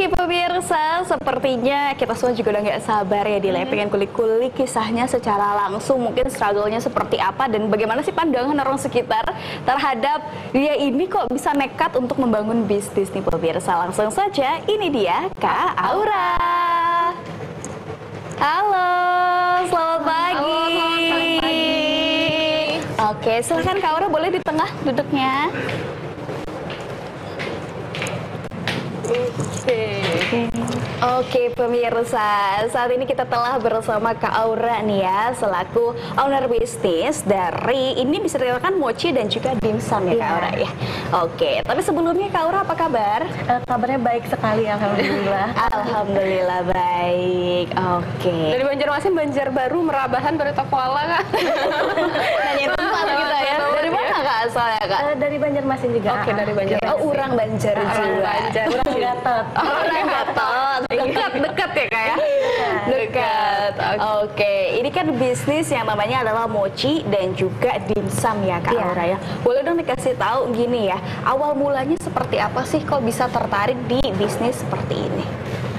Oke pemirsa, sepertinya kita semua juga udah nggak sabar ya Dila, pengen kulik-kulik kisahnya secara langsung, mungkin struggle-nya seperti apa dan bagaimana sih pandangan orang sekitar terhadap dia ini kok bisa nekat untuk membangun bisnis nih pemirsa. Langsung saja, ini dia Kak Aura. Halo, selamat pagi. Halo, selamat pagi. Oke, silakan Kak Aura, boleh di tengah duduknya. Oke pemirsa, saat ini kita telah bersama Kak Aura nih ya, selaku owner bisnis dari, ini bisa dikatakan mochi dan juga dimsum ya Kak Aura ya. Oke, tapi sebelumnya Kak Aura apa kabar? Kabarnya baik sekali, alhamdulillah. Alhamdulillah baik. Oke. Dari Banjarmasin, Banjarbaru, Merabahan, Barito Kuala Kak. Nanya tempat kita ya. Dari mana Kak asalnya Kak? Dari Banjarmasin juga. Oke, dari Banjarmasin. Oh, Urang Banjar juga. Banjar. Urang Gatot. Orang Gatot. Dekat ya Kak ya? Dekat. Oke, ini kan bisnis yang namanya adalah mochi dan juga dimsum ya Kak Aura ya. Boleh dong dikasih tahu gini ya, awal mulanya seperti apa sih kok bisa tertarik di bisnis seperti ini?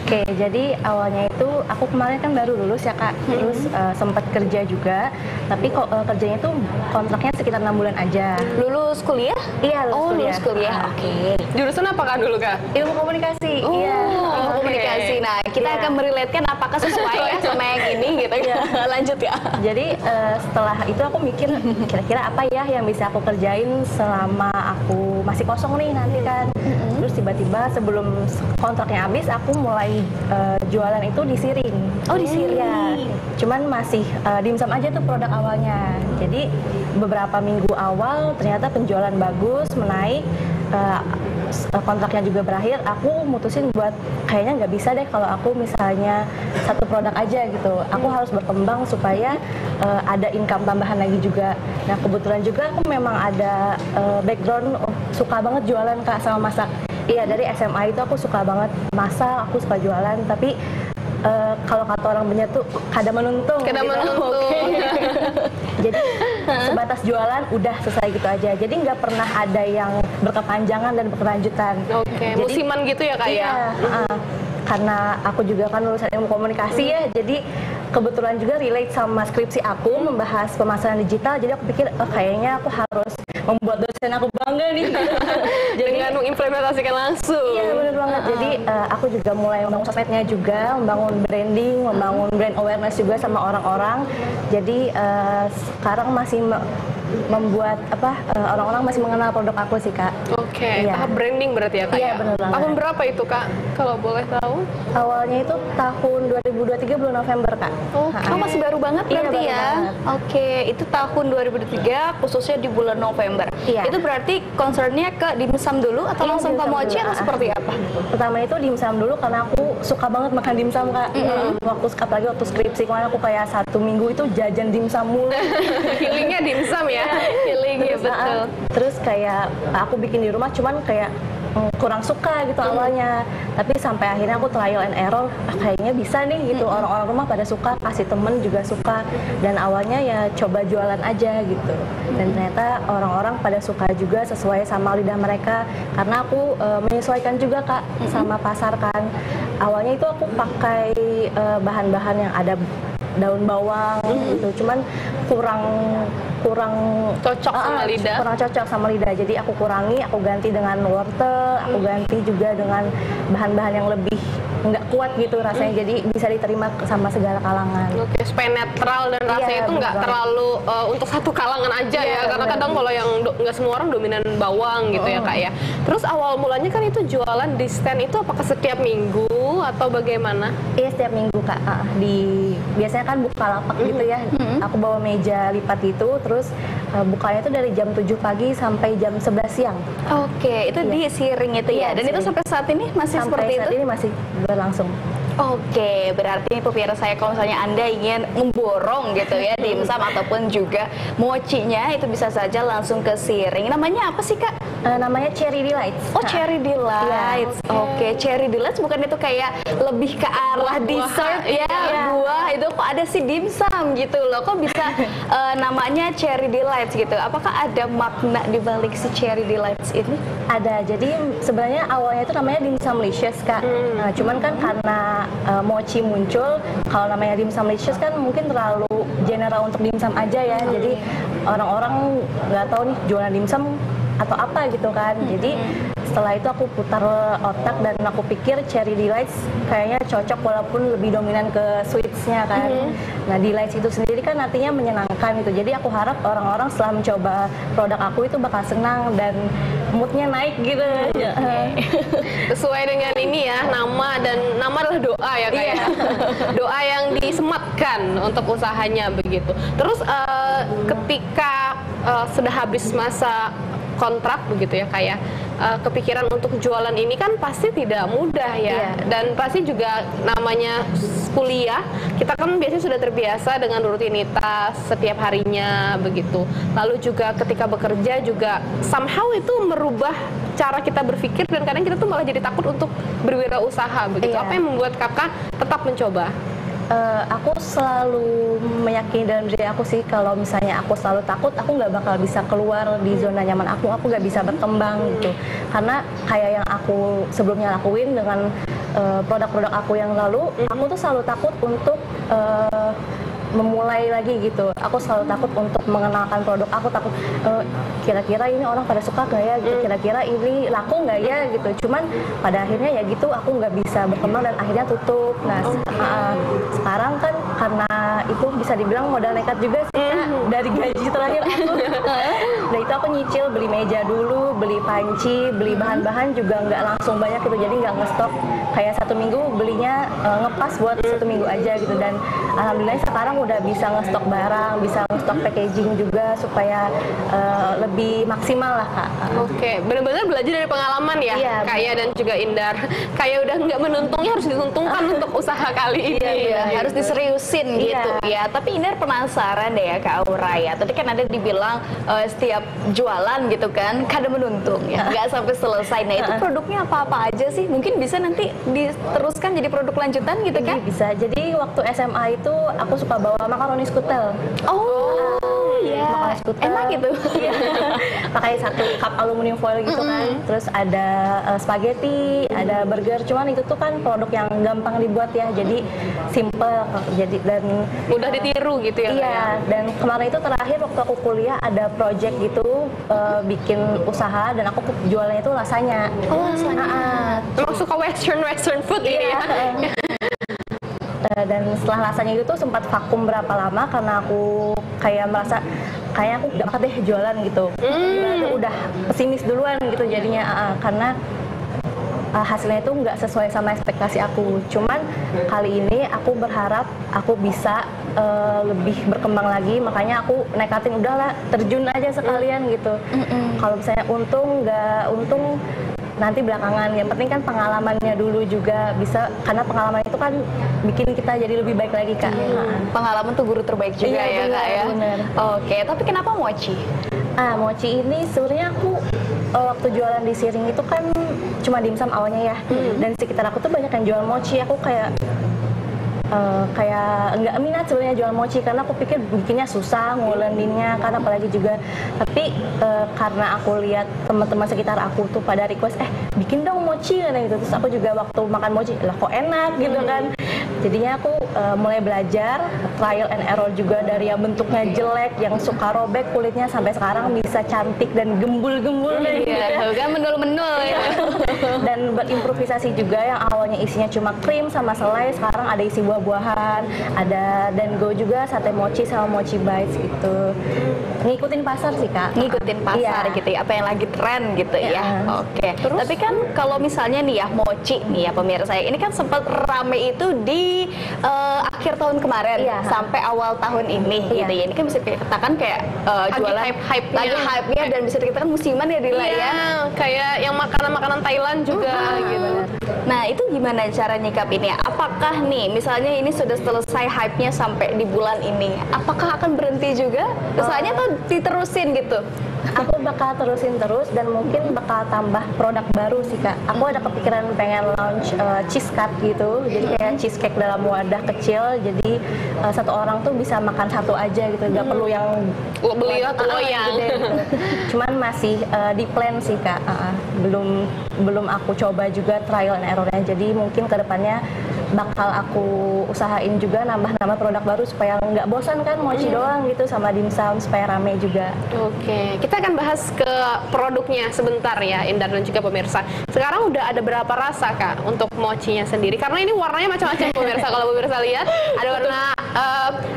Oke, jadi awalnya itu aku kemarin kan baru lulus ya Kak, terus sempat kerja juga, tapi kok kerjanya itu kontraknya sekitar 6 bulan aja. Lulus kuliah? Iya, Lulus kuliah. Oke. Jurusan apa Kak dulu Kak? Ilmu komunikasi. Iya. Ilmu komunikasi. Nah, kita akan merelatekan apakah sesuai ya sama yang ini gitu ya. Lanjut ya. Jadi setelah itu aku mikir kira-kira apa ya yang bisa aku kerjain selama aku masih kosong nih nanti kan. Terus tiba-tiba sebelum kontraknya habis aku mulai jualan itu di Siring. Oh, di Siring. Ya, cuman masih dimsum aja tuh produk awalnya. Jadi beberapa minggu awal ternyata penjualan bagus, menaik. Kontraknya juga berakhir, aku mutusin buat kayaknya nggak bisa deh kalau aku misalnya satu produk aja gitu. Aku harus berkembang supaya ada income tambahan lagi juga. Nah kebetulan juga aku memang ada background suka banget jualan Kak sama masak. Iya, dari SMA itu aku suka banget masak, aku suka jualan, tapi kalau kata orang banyak tuh kada menuntung. Kada gitu. menuntung. Jadi sebatas jualan udah selesai gitu aja. Jadi nggak pernah ada yang berkepanjangan dan berkelanjutan. Oke, Jadi, musiman gitu ya Kak iya, ya? Karena aku juga kan lulusan ilmu komunikasi ya, jadi kebetulan juga relate sama skripsi aku membahas pemasaran digital. Jadi aku pikir kayaknya aku harus membuat dosen aku bangga nih. Dengan mengimplementasikan langsung. Iya benar banget. Jadi aku juga mulai membangun sosmednya juga, membangun branding, membangun brand awareness juga sama orang-orang. Jadi sekarang masih membuat orang-orang masih mengenal produk aku sih Kak. Oke, Iya. tahap branding berarti ya Kak Iya, ya? bener banget. Tahun berapa itu Kak? Kalau boleh tahu? Awalnya itu tahun 2023 bulan November Kak. Oh, masih baru banget Iya, berarti baru ya? banget. Oke, itu tahun 2023 khususnya di bulan November. Iya. Itu berarti concernnya ke dimsum dulu atau Iya, langsung ke dimsum mochi dulu. atau seperti apa? Pertama itu dimsum dulu karena aku suka banget makan dimsum Kak. Waktu apalagi waktu skripsi kemarin aku kayak 1 minggu itu jajan dimsum mulu. Healingnya dimsum ya? Healing ya, betul. Terus kayak aku bikin di rumah cuman kayak kurang suka gitu awalnya, tapi sampai akhirnya aku trial and error, kayaknya bisa nih gitu, orang-orang rumah pada suka, kasih temen juga suka, dan awalnya ya coba jualan aja gitu, dan ternyata orang-orang pada suka juga sesuai sama lidah mereka, karena aku menyesuaikan juga Kak sama pasar kan. Awalnya itu aku pakai bahan-bahan yang ada daun bawang gitu, cuman kurang Cocok sama lidah? Kurang cocok sama lidah, jadi aku kurangi, aku ganti dengan wortel, aku ganti juga dengan bahan-bahan yang lebih nggak kuat gitu rasanya, jadi bisa diterima sama segala kalangan. Oke, supaya netral dan rasanya Iya, itu nggak bener terlalu untuk satu kalangan aja Iya, ya, karena bener. kadang kalau yang nggak semua orang dominan bawang gitu ya Kak ya. Terus awal mulanya kan itu jualan di stand itu apakah setiap minggu atau bagaimana? Iya, setiap minggu Kak. Biasanya kan buka lapak gitu ya. Aku bawa meja lipat itu, terus bukanya itu dari jam 7 pagi sampai jam 11 siang. Oke, itu di Siring itu ya. Iya, Dan itu Siring. sampai saat ini masih Sampai seperti saat itu? ini masih berlangsung. Oke, berarti pemirsa saya kalau misalnya Anda ingin memborong gitu ya dimsum ataupun juga mochinya, itu bisa saja langsung ke Siring. Namanya apa sih Kak? Namanya Cherry Delights. Oh, Cherry Delights. Oke, Cherry Delights bukan itu kayak lebih ke arah dessert ya, buah itu kok ada si dimsum gitu loh. Kok bisa namanya Cherry Delights gitu? Apakah ada makna di balik si Cherry Delights ini? Ada. Jadi sebenarnya awalnya itu namanya Dimsumlicious, Kak. Nah, cuman kan karena mochi muncul, kalau namanya Dimsumlicious kan mungkin terlalu general untuk dimsum aja ya. Jadi orang-orang nggak tahu nih jualan dimsum atau apa gitu kan. Jadi setelah itu aku putar otak dan aku pikir Cherry Delights kayaknya cocok walaupun lebih dominan ke sweetsnya kan. Nah, Delights itu sendiri kan artinya menyenangkan gitu. Jadi aku harap orang-orang setelah mencoba produk aku itu bakal senang dan moodnya naik gitu. Sesuai dengan ini ya, nama adalah doa ya kayak doa yang disematkan untuk usahanya begitu. Terus ketika sudah habis masa kontrak begitu ya kayak kepikiran untuk jualan ini kan pasti tidak mudah ya. Dan pasti juga namanya kuliah kita kan biasanya sudah terbiasa dengan rutinitas setiap harinya begitu. Lalu juga ketika bekerja juga somehow itu merubah cara kita berpikir dan kadang kita tuh malah jadi takut untuk berwirausaha begitu. Apa yang membuat kakak tetap mencoba? Aku selalu meyakini dalam diri aku sih kalau misalnya aku selalu takut, aku nggak bakal bisa keluar di zona nyaman aku nggak bisa berkembang gitu. Karena kayak yang aku sebelumnya lakuin dengan produk-produk aku yang lalu, aku tuh selalu takut untuk memulai lagi gitu. Aku selalu takut untuk mengenalkan produk aku, takut kira-kira ini orang pada suka nggak ya gitu, kira-kira ini laku nggak ya gitu. Cuman pada akhirnya ya gitu aku nggak bisa berkembang dan akhirnya tutup. Nah sekarang kan karena itu bisa dibilang modal nekat juga sih Kak. Dari gaji terakhir aku nah itu aku nyicil, beli meja dulu, beli panci, beli bahan-bahan juga nggak langsung banyak gitu, jadi nggak ngestok kayak 1 minggu belinya ngepas buat 1 minggu aja gitu. Dan alhamdulillah sekarang udah bisa ngestok barang, bisa ngestok packaging juga supaya lebih maksimal lah Kak. Oke, benar-benar belajar dari pengalaman ya, Kaya dan juga Indar. Kayak udah nggak menuntungnya harus dituntungkan untuk usaha kali ini. Harus diseriusin gitu ya. Tapi Indar penasaran deh ya Kak Aura ya. Tadi kan ada dibilang setiap jualan gitu kan kada menuntung ya, nggak sampai selesai. Nah itu produknya apa-apa aja sih? Mungkin bisa nanti diteruskan jadi produk lanjutan gitu kan? Bisa. Jadi waktu SMA itu aku suka bawa makaroni skutel. Makaroni skutel. Enak gitu. Pakai 1 cup aluminium foil gitu kan. Terus ada spaghetti, ada burger. Cuman itu tuh kan produk yang gampang dibuat ya. Jadi simple. Jadi dan mudah ditiru gitu ya. Iya. Dan kemarin itu terakhir waktu aku kuliah ada project gitu bikin usaha dan aku jualannya itu lasanya. Emang suka western food ini ya. Dan setelah lasanya itu tuh sempat vakum berapa lama karena aku kayak merasa kayaknya aku gak bakal deh jualan gitu. Udah pesimis duluan gitu jadinya karena hasilnya itu nggak sesuai sama ekspektasi aku. Cuman kali ini aku berharap aku bisa lebih berkembang lagi, makanya aku nekatin udahlah terjun aja sekalian gitu. Kalau misalnya untung nggak untung nanti belakangan, yang penting kan pengalamannya dulu juga bisa, karena pengalaman itu kan bikin kita jadi lebih baik lagi Kak. Pengalaman tuh guru terbaik juga ya Kak ya. Oke, tapi kenapa mochi? Mochi ini sebenarnya aku waktu jualan di Siring itu kan cuma dimsum awalnya ya, dan sekitar aku tuh banyak yang jual mochi. Aku kayak nggak minat sebenarnya jual mochi karena aku pikir bikinnya susah, nguleninnya kan, apalagi juga. Tapi karena aku lihat teman-teman sekitar aku tuh pada request bikin dong mochi gitu, terus aku juga waktu makan mochi lah kok enak gitu kan. Jadinya aku mulai belajar, trial and error juga, dari yang bentuknya jelek, yang suka robek kulitnya, sampai sekarang bisa cantik dan gembul-gembul gitu ya. Kan menul-menul ya. Dan berimprovisasi juga, yang awalnya isinya cuma krim sama selai, sekarang ada isi buah-buahan, ada dango juga, sate mochi sama mochi bites gitu. Ngikutin pasar sih Kak. Ngikutin pasar gitu ya, apa yang lagi tren gitu ya. Oke. Tapi kan kalau misalnya nih ya mochi nih ya pemirsa, ini kan sempat rame itu di akhir tahun kemarin sampai awal tahun ini gitu ya. Ini kan bisa dikatakan kayak jualan hype-nya dan bisa dikatakan musiman ya Dila ya. Kayak yang makanan-makanan Thailand juga gitu. Nah itu gimana cara nyikapinnya? Apakah apakah nih, misalnya ini sudah selesai hype-nya sampai di bulan ini, apakah akan berhenti juga? Usahanya tuh diterusin gitu? Aku bakal terusin terus dan mungkin bakal tambah produk baru sih Kak. Aku ada kepikiran pengen launch cheese cut gitu, jadi kayak cheesecake dalam wadah kecil, jadi satu orang tuh bisa makan satu aja gitu, nggak perlu yang Beli atau loyang. gede gitu. Cuman masih di plan sih Kak, belum aku coba juga trial and errornya, jadi mungkin kedepannya bakal aku usahain juga nambah-nambah produk baru supaya nggak bosan kan mochi doang gitu sama dimsum, supaya rame juga. Oke, kita akan bahas ke produknya sebentar ya, Indar dan juga pemirsa. Sekarang udah ada berapa rasa Kak untuk mochinya sendiri? Karena ini warnanya macam-macam pemirsa. Kalau pemirsa lihat, ada warna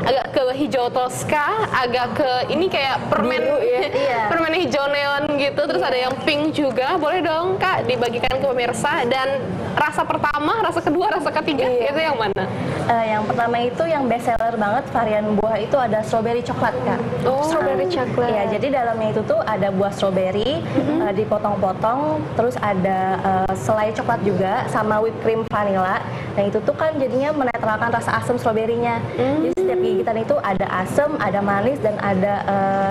agak ke hijau toska, agak ke ini kayak permen, permen hijau neon gitu. Terus ada yang pink juga. Boleh dong Kak dibagikan ke pemirsa. Dan rasa pertama, rasa kedua, rasa ketiga itu yang mana? Yang pertama itu yang best seller banget, varian buah itu ada strawberry coklat Kak. Strawberry coklat. Iya, jadi dalamnya itu tuh ada buah strawberry dipotong-potong, terus ada selai coklat juga sama whipped cream vanilla. Nah itu tuh kan jadinya menetralkan rasa asam stroberinya. Jadi setiap gigitan itu ada asam, ada manis, dan ada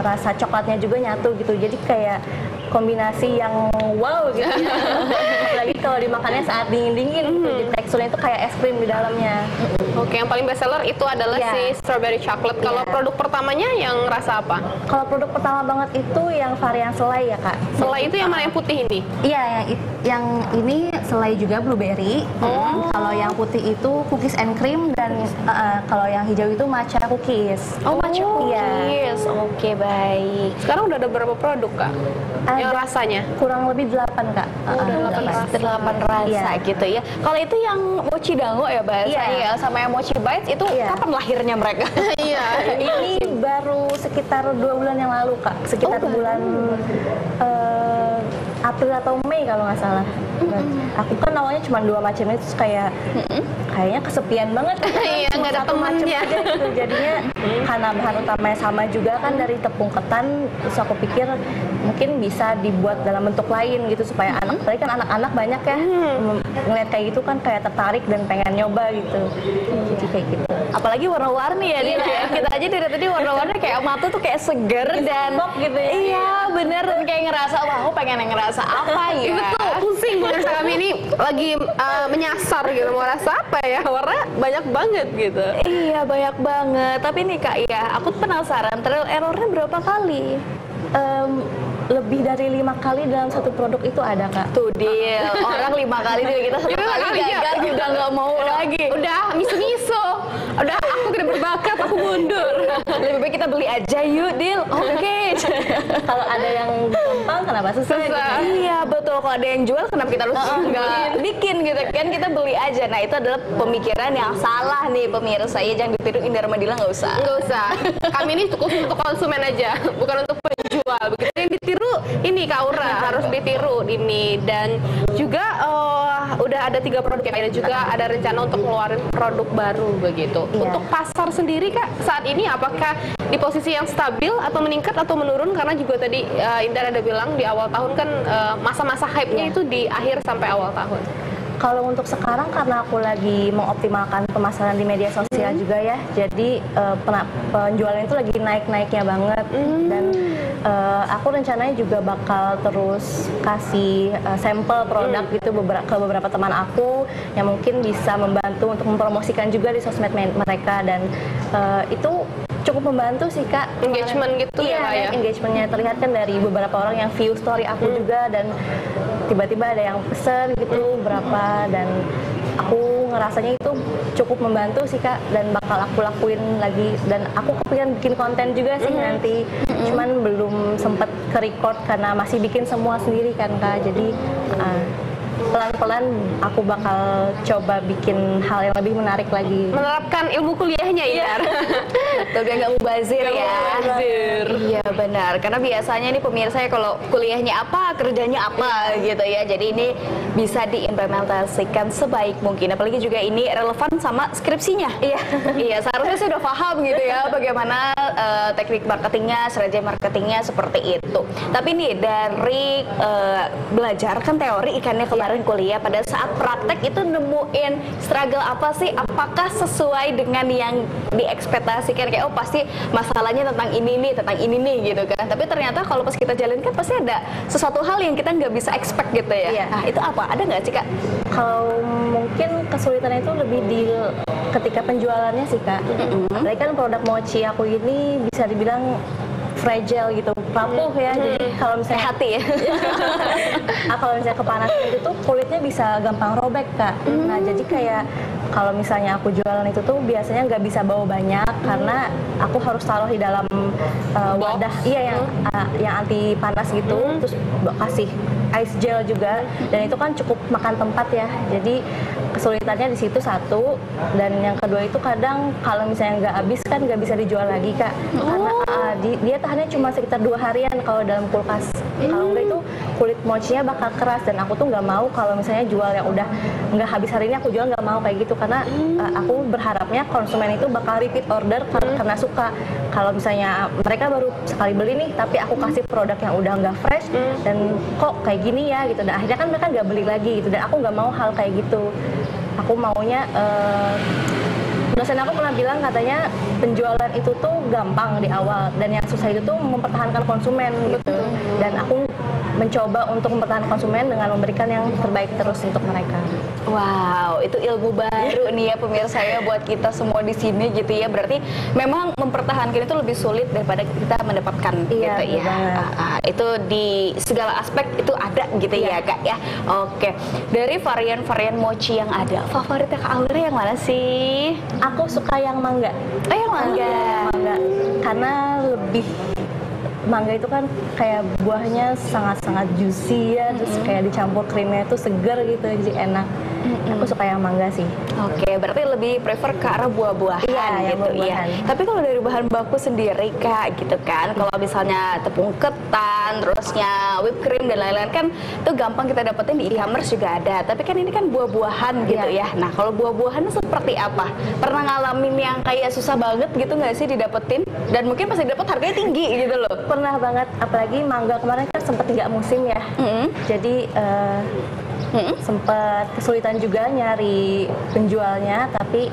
rasa coklatnya juga nyatu gitu. Jadi kayak kombinasi yang wow gitu. Apalagi kalau dimakannya saat dingin-dingin gitu. Jadi teksturnya itu kayak es krim di dalamnya. Oke, yang paling best seller itu adalah si strawberry chocolate. Kalau produk pertamanya yang rasa apa? Kalau produk pertama banget itu yang varian selai ya Kak. Selai itu yang mana, yang putih ini? Iya, yang ini selai juga blueberry. Kalau yang putih itu cookies and cream, dan kalau yang hijau itu matcha cookies. Oh, matcha cookies. Iya. Oke, baik. Sekarang udah ada berapa produk Kak? Yang Ada rasanya? kurang lebih 8 Kak. Udah 8 rasa gitu ya. Kalau itu yang mochi dango ya bahasanya ya, sama yang mochi bites itu kapan lahirnya mereka? Iya. Ini baru sekitar 2 bulan yang lalu Kak. Sekitar bulan April atau Mei kalau nggak salah. Aku kan awalnya cuma 2 macam itu, kayaknya kesepian banget. Iya, nggak ada temannya. Gitu. Jadinya karena bahan utamanya sama juga kan dari tepung ketan, terus aku pikir mungkin bisa dibuat dalam bentuk lain gitu supaya anak, tadi kan anak-anak banyak ya ngeliat kayak gitu kan kayak tertarik dan pengen nyoba gitu. Jadi kayak gitu. Apalagi warna-warni ya, Dina. Kita aja dari tadi warna-warni kayak mata tuh kayak seger dan gitu ya. Iya, bener, dan kayak ngerasa wah aku pengen ngerasa apa ya. Betul, pusing pemirsa kami ini lagi menyasar gitu, mau rasa apa ya, warna banyak banget gitu. Iya, banyak banget. Tapi nih Kak, ya aku penasaran, trial errornya berapa kali? Lebih dari 5 kali dalam satu produk itu ada Kak. Tuh deal, orang 5 kali dari kita 1 kali gagal, udah nggak mau lagi. Udah miso-miso, udah aku tidak berbakat, aku mundur. Lebih baik kita beli aja yuk, deal. Oke. Kalau ada yang gampang kenapa susah? Gitu. Iya betul, kalau ada yang jual kenapa kita harus nggak bikin gitu kan, kita beli aja. Nah itu adalah pemikiran yang salah nih pemirsa ya, jangan ditiru. Indar Madila nggak usah. Nggak usah, kami ini cukup untuk konsumen aja, bukan untuk penjual. Begitu yang ditiru ini Kak Aura, harus ditiru ini. Dan juga udah ada 3 produk yang ada, juga ada rencana untuk ngeluarin produk baru begitu. Untuk pasar sendiri Kak, saat ini apakah di posisi yang stabil atau meningkat atau menurun? Karena juga tadi Indar ada bilang di awal tahun kan masa-masa hype-nya itu di akhir sampai awal tahun. Kalau untuk sekarang karena aku lagi mengoptimalkan pemasaran di media sosial juga ya, jadi penjualan itu lagi naik-naiknya banget. Dan aku rencananya juga bakal terus kasih sampel produk gitu ke beberapa teman aku yang mungkin bisa membantu untuk mempromosikan juga di sosmed mereka, dan itu cukup membantu sih Kak. Engagement gitu ya Kak ya? Engagementnya terlihat kan dari beberapa orang yang view story aku juga, dan tiba-tiba ada yang pesen gitu berapa, dan aku ngerasanya itu cukup membantu sih Kak, dan bakal aku lakuin lagi. Dan aku kepengen bikin konten juga sih nanti, cuman belum sempet ke-record karena masih bikin semua sendiri kan Kak. Jadi pelan-pelan aku bakal coba bikin hal yang lebih menarik lagi. Menerapkan ilmu kuliahnya Indar. Betul, biar nggak mubazir ya. Mubazir. Iya benar, karena biasanya nih pemirsa ya kalau kuliahnya apa, kerjanya apa gitu ya. Jadi ini bisa diimplementasikan sebaik mungkin. Apalagi juga ini relevan sama skripsinya. Iya, seharusnya sudah paham gitu ya bagaimana teknik marketingnya, strategi marketingnya seperti itu. Tapi nih dari belajar kan teori ikannya kemarin kuliah, pada saat praktek itu nemuin struggle apa sih? Apakah sesuai dengan yang diekspektasikan, kayak oh pasti masalahnya tentang ini nih gitu kan? Tapi ternyata kalau pas kita jalankan pasti ada sesuatu hal yang kita nggak bisa expect gitu ya. Nah itu apa? Ada nggak sih Kak? Kalau mungkin kesulitannya itu lebih di ketika penjualannya sih Kak. Apalagi kan produk mochi aku ini bisa dibilang fragile gitu, rapuh ya. Jadi kalau misalnya hati ya. Kalau misalnya kepanasan itu tuh kulitnya bisa gampang robek Kak. Nah jadi kayak kalau misalnya aku jualan itu tuh biasanya nggak bisa bawa banyak karena aku harus taruh di dalam wadah yang anti panas gitu, terus kasih ice gel juga, dan itu kan cukup makan tempat ya. Jadi kesulitannya di situ satu, dan yang kedua itu kadang kalau misalnya nggak habis kan nggak bisa dijual lagi Kak, karena dia tahannya cuma sekitar 2 harian kalau dalam kulkas. Kalau enggak itu kulit mochinya bakal keras, dan aku tuh nggak mau kalau misalnya jual yang udah nggak habis hari ini aku jual, nggak mau kayak gitu, karena aku berharapnya konsumen itu bakal repeat order karena suka. Kalau misalnya mereka baru sekali beli nih, tapi aku kasih produk yang udah nggak fresh dan kok kayak gini ya gitu, dan akhirnya kan mereka nggak beli lagi gitu, dan aku nggak mau hal kayak gitu. Aku maunya dosen aku pernah bilang katanya penjualan itu tuh gampang di awal, dan yang susah itu tuh mempertahankan konsumen gitu. Dan aku mencoba untuk mempertahankan konsumen dengan memberikan yang terbaik terus untuk mereka. Wow, itu ilmu baru nih ya pemirsa ya buat kita semua di sini gitu ya. Berarti memang mempertahankan itu lebih sulit daripada kita mendapatkan gitu ya. Itu di segala aspek itu ada gitu ya Kak ya. Oke. Dari varian-varian mochi yang ada, favoritnya Kak Aura yang mana sih? Aku suka yang mangga. Oh, yang mangga. Mangga. Karena lebih mangga itu kan kayak buahnya sangat-sangat juicy ya, terus kayak dicampur krimnya itu segar gitu, jadi enak. Aku suka yang mangga sih. Oke, berarti lebih prefer ke arah buah-buahan gitu ya. Tapi kalau dari bahan baku sendiri Kak gitu kan, kalau misalnya tepung ketan, terusnya whipped cream dan lain-lain kan itu gampang kita dapetin di e-commerce juga ada. Tapi kan ini kan buah-buahan gitu ya. Nah kalau buah-buahan seperti apa? Pernah ngalamin yang kayak susah banget gitu nggak sih didapetin? Dan mungkin pasti dapet harganya tinggi gitu loh. Pernah banget, apalagi mangga kemarin kan sempat nggak musim ya. Jadi sempat kesulitan juga nyari penjualnya, tapi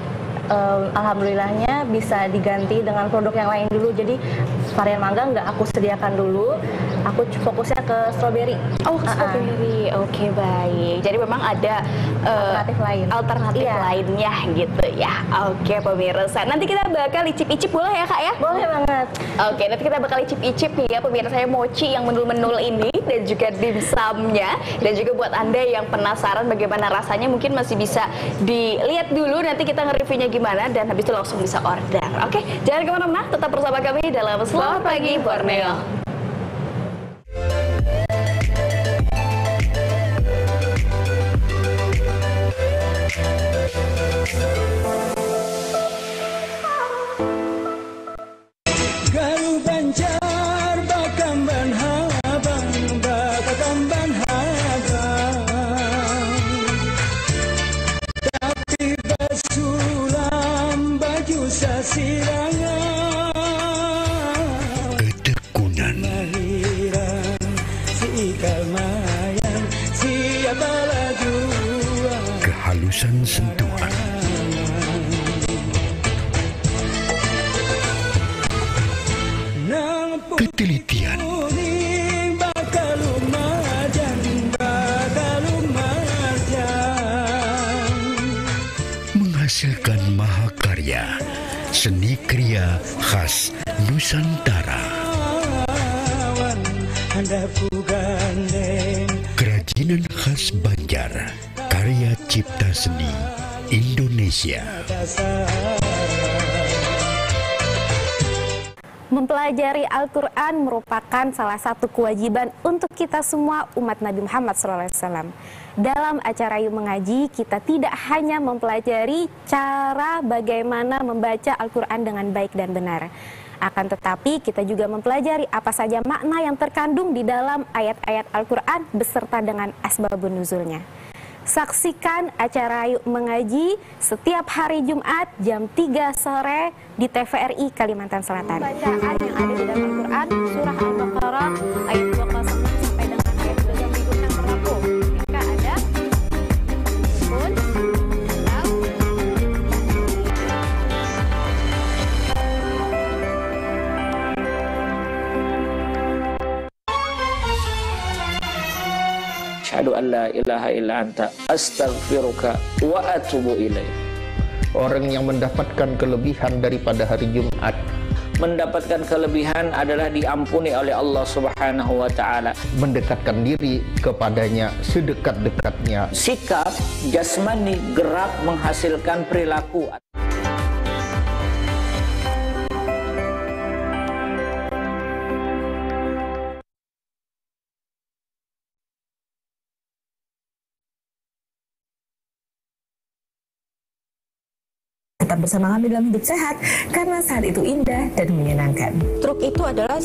alhamdulillahnya bisa diganti dengan produk yang lain dulu. Jadi varian mangga nggak aku sediakan dulu, aku fokusnya ke strawberry. Oh, strawberry. Oke, baik. Jadi memang ada alternatif lainnya gitu ya. Oke pemirsa, nanti kita bakal icip-icip boleh ya Kak ya? Boleh banget. Oke, nanti kita bakal icip-icip nih ya pemirsa ya, mochi yang menul-menul ini, dan juga dimsumnya. Dan juga buat Anda yang penasaran bagaimana rasanya, mungkin masih bisa dilihat dulu, nanti kita nge-reviewnya gimana, dan habis itu langsung bisa order. Oke, jangan kemana-mana, tetap bersama kami dalam Selamat Pagi Borneo. Ketekunan, kehalusan sentuhan, ketelitian, menghasilkan mahakarya seni kriya khas Nusantara. Kerajinan khas Banjar, karya cipta seni Indonesia. Mempelajari Al-Quran merupakan salah satu kewajiban untuk kita semua umat Nabi Muhammad SAW. Dalam acara Yuk Mengaji, kita tidak hanya mempelajari cara bagaimana membaca Al-Quran dengan baik dan benar. Akan tetapi kita juga mempelajari apa saja makna yang terkandung di dalam ayat-ayat Al-Quran beserta dengan asbabun nuzulnya. Saksikan acara Yuk Mengaji setiap hari Jumat jam 3 sore di TVRI Kalimantan Selatan. Bacaan yang ada di dalam Al-Quran, surah Al-Baqarah ayat 206 sampai dengan ayat 30 yang berlaku. Jika ada pun Asyhadu an la ilaha illa anta astaghfiruka wa atubu ilaik. Orang yang mendapatkan kelebihan daripada hari Jumat, Mendapatkan kelebihan adalah diampuni oleh Allah Subhanahu wa taala. mendekatkan diri kepadanya sedekat-dekatnya. Sikap jasmani gerak menghasilkan perilaku. Tetap bersama kami dalam Hidup Sehat, karena saat itu indah dan menyenangkan. Stroke itu adalah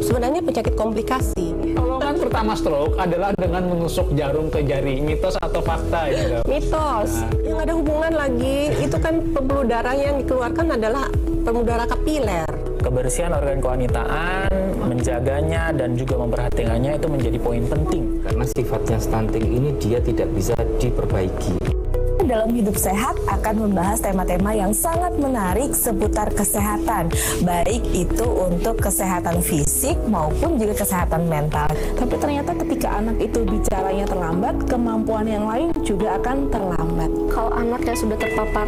sebenarnya penyakit komplikasi. Pertolongan pertama stroke adalah dengan menusuk jarum ke jari. Mitos atau fakta ini? Mitos. Yang ada hubungan lagi, itu kan pembuluh darah yang dikeluarkan adalah pembuluh darah kapiler. Kebersihan organ kewanitaan, menjaganya dan juga memperhatikannya itu menjadi poin penting. Karena sifatnya stunting ini dia tidak bisa diperbaiki. Dalam Hidup Sehat akan membahas tema-tema yang sangat menarik seputar kesehatan, baik itu untuk kesehatan fisik maupun juga kesehatan mental. Tapi ternyata ketika anak itu bicaranya terlambat, kemampuan yang lain juga akan terlambat. Kalau anak yang sudah terpapar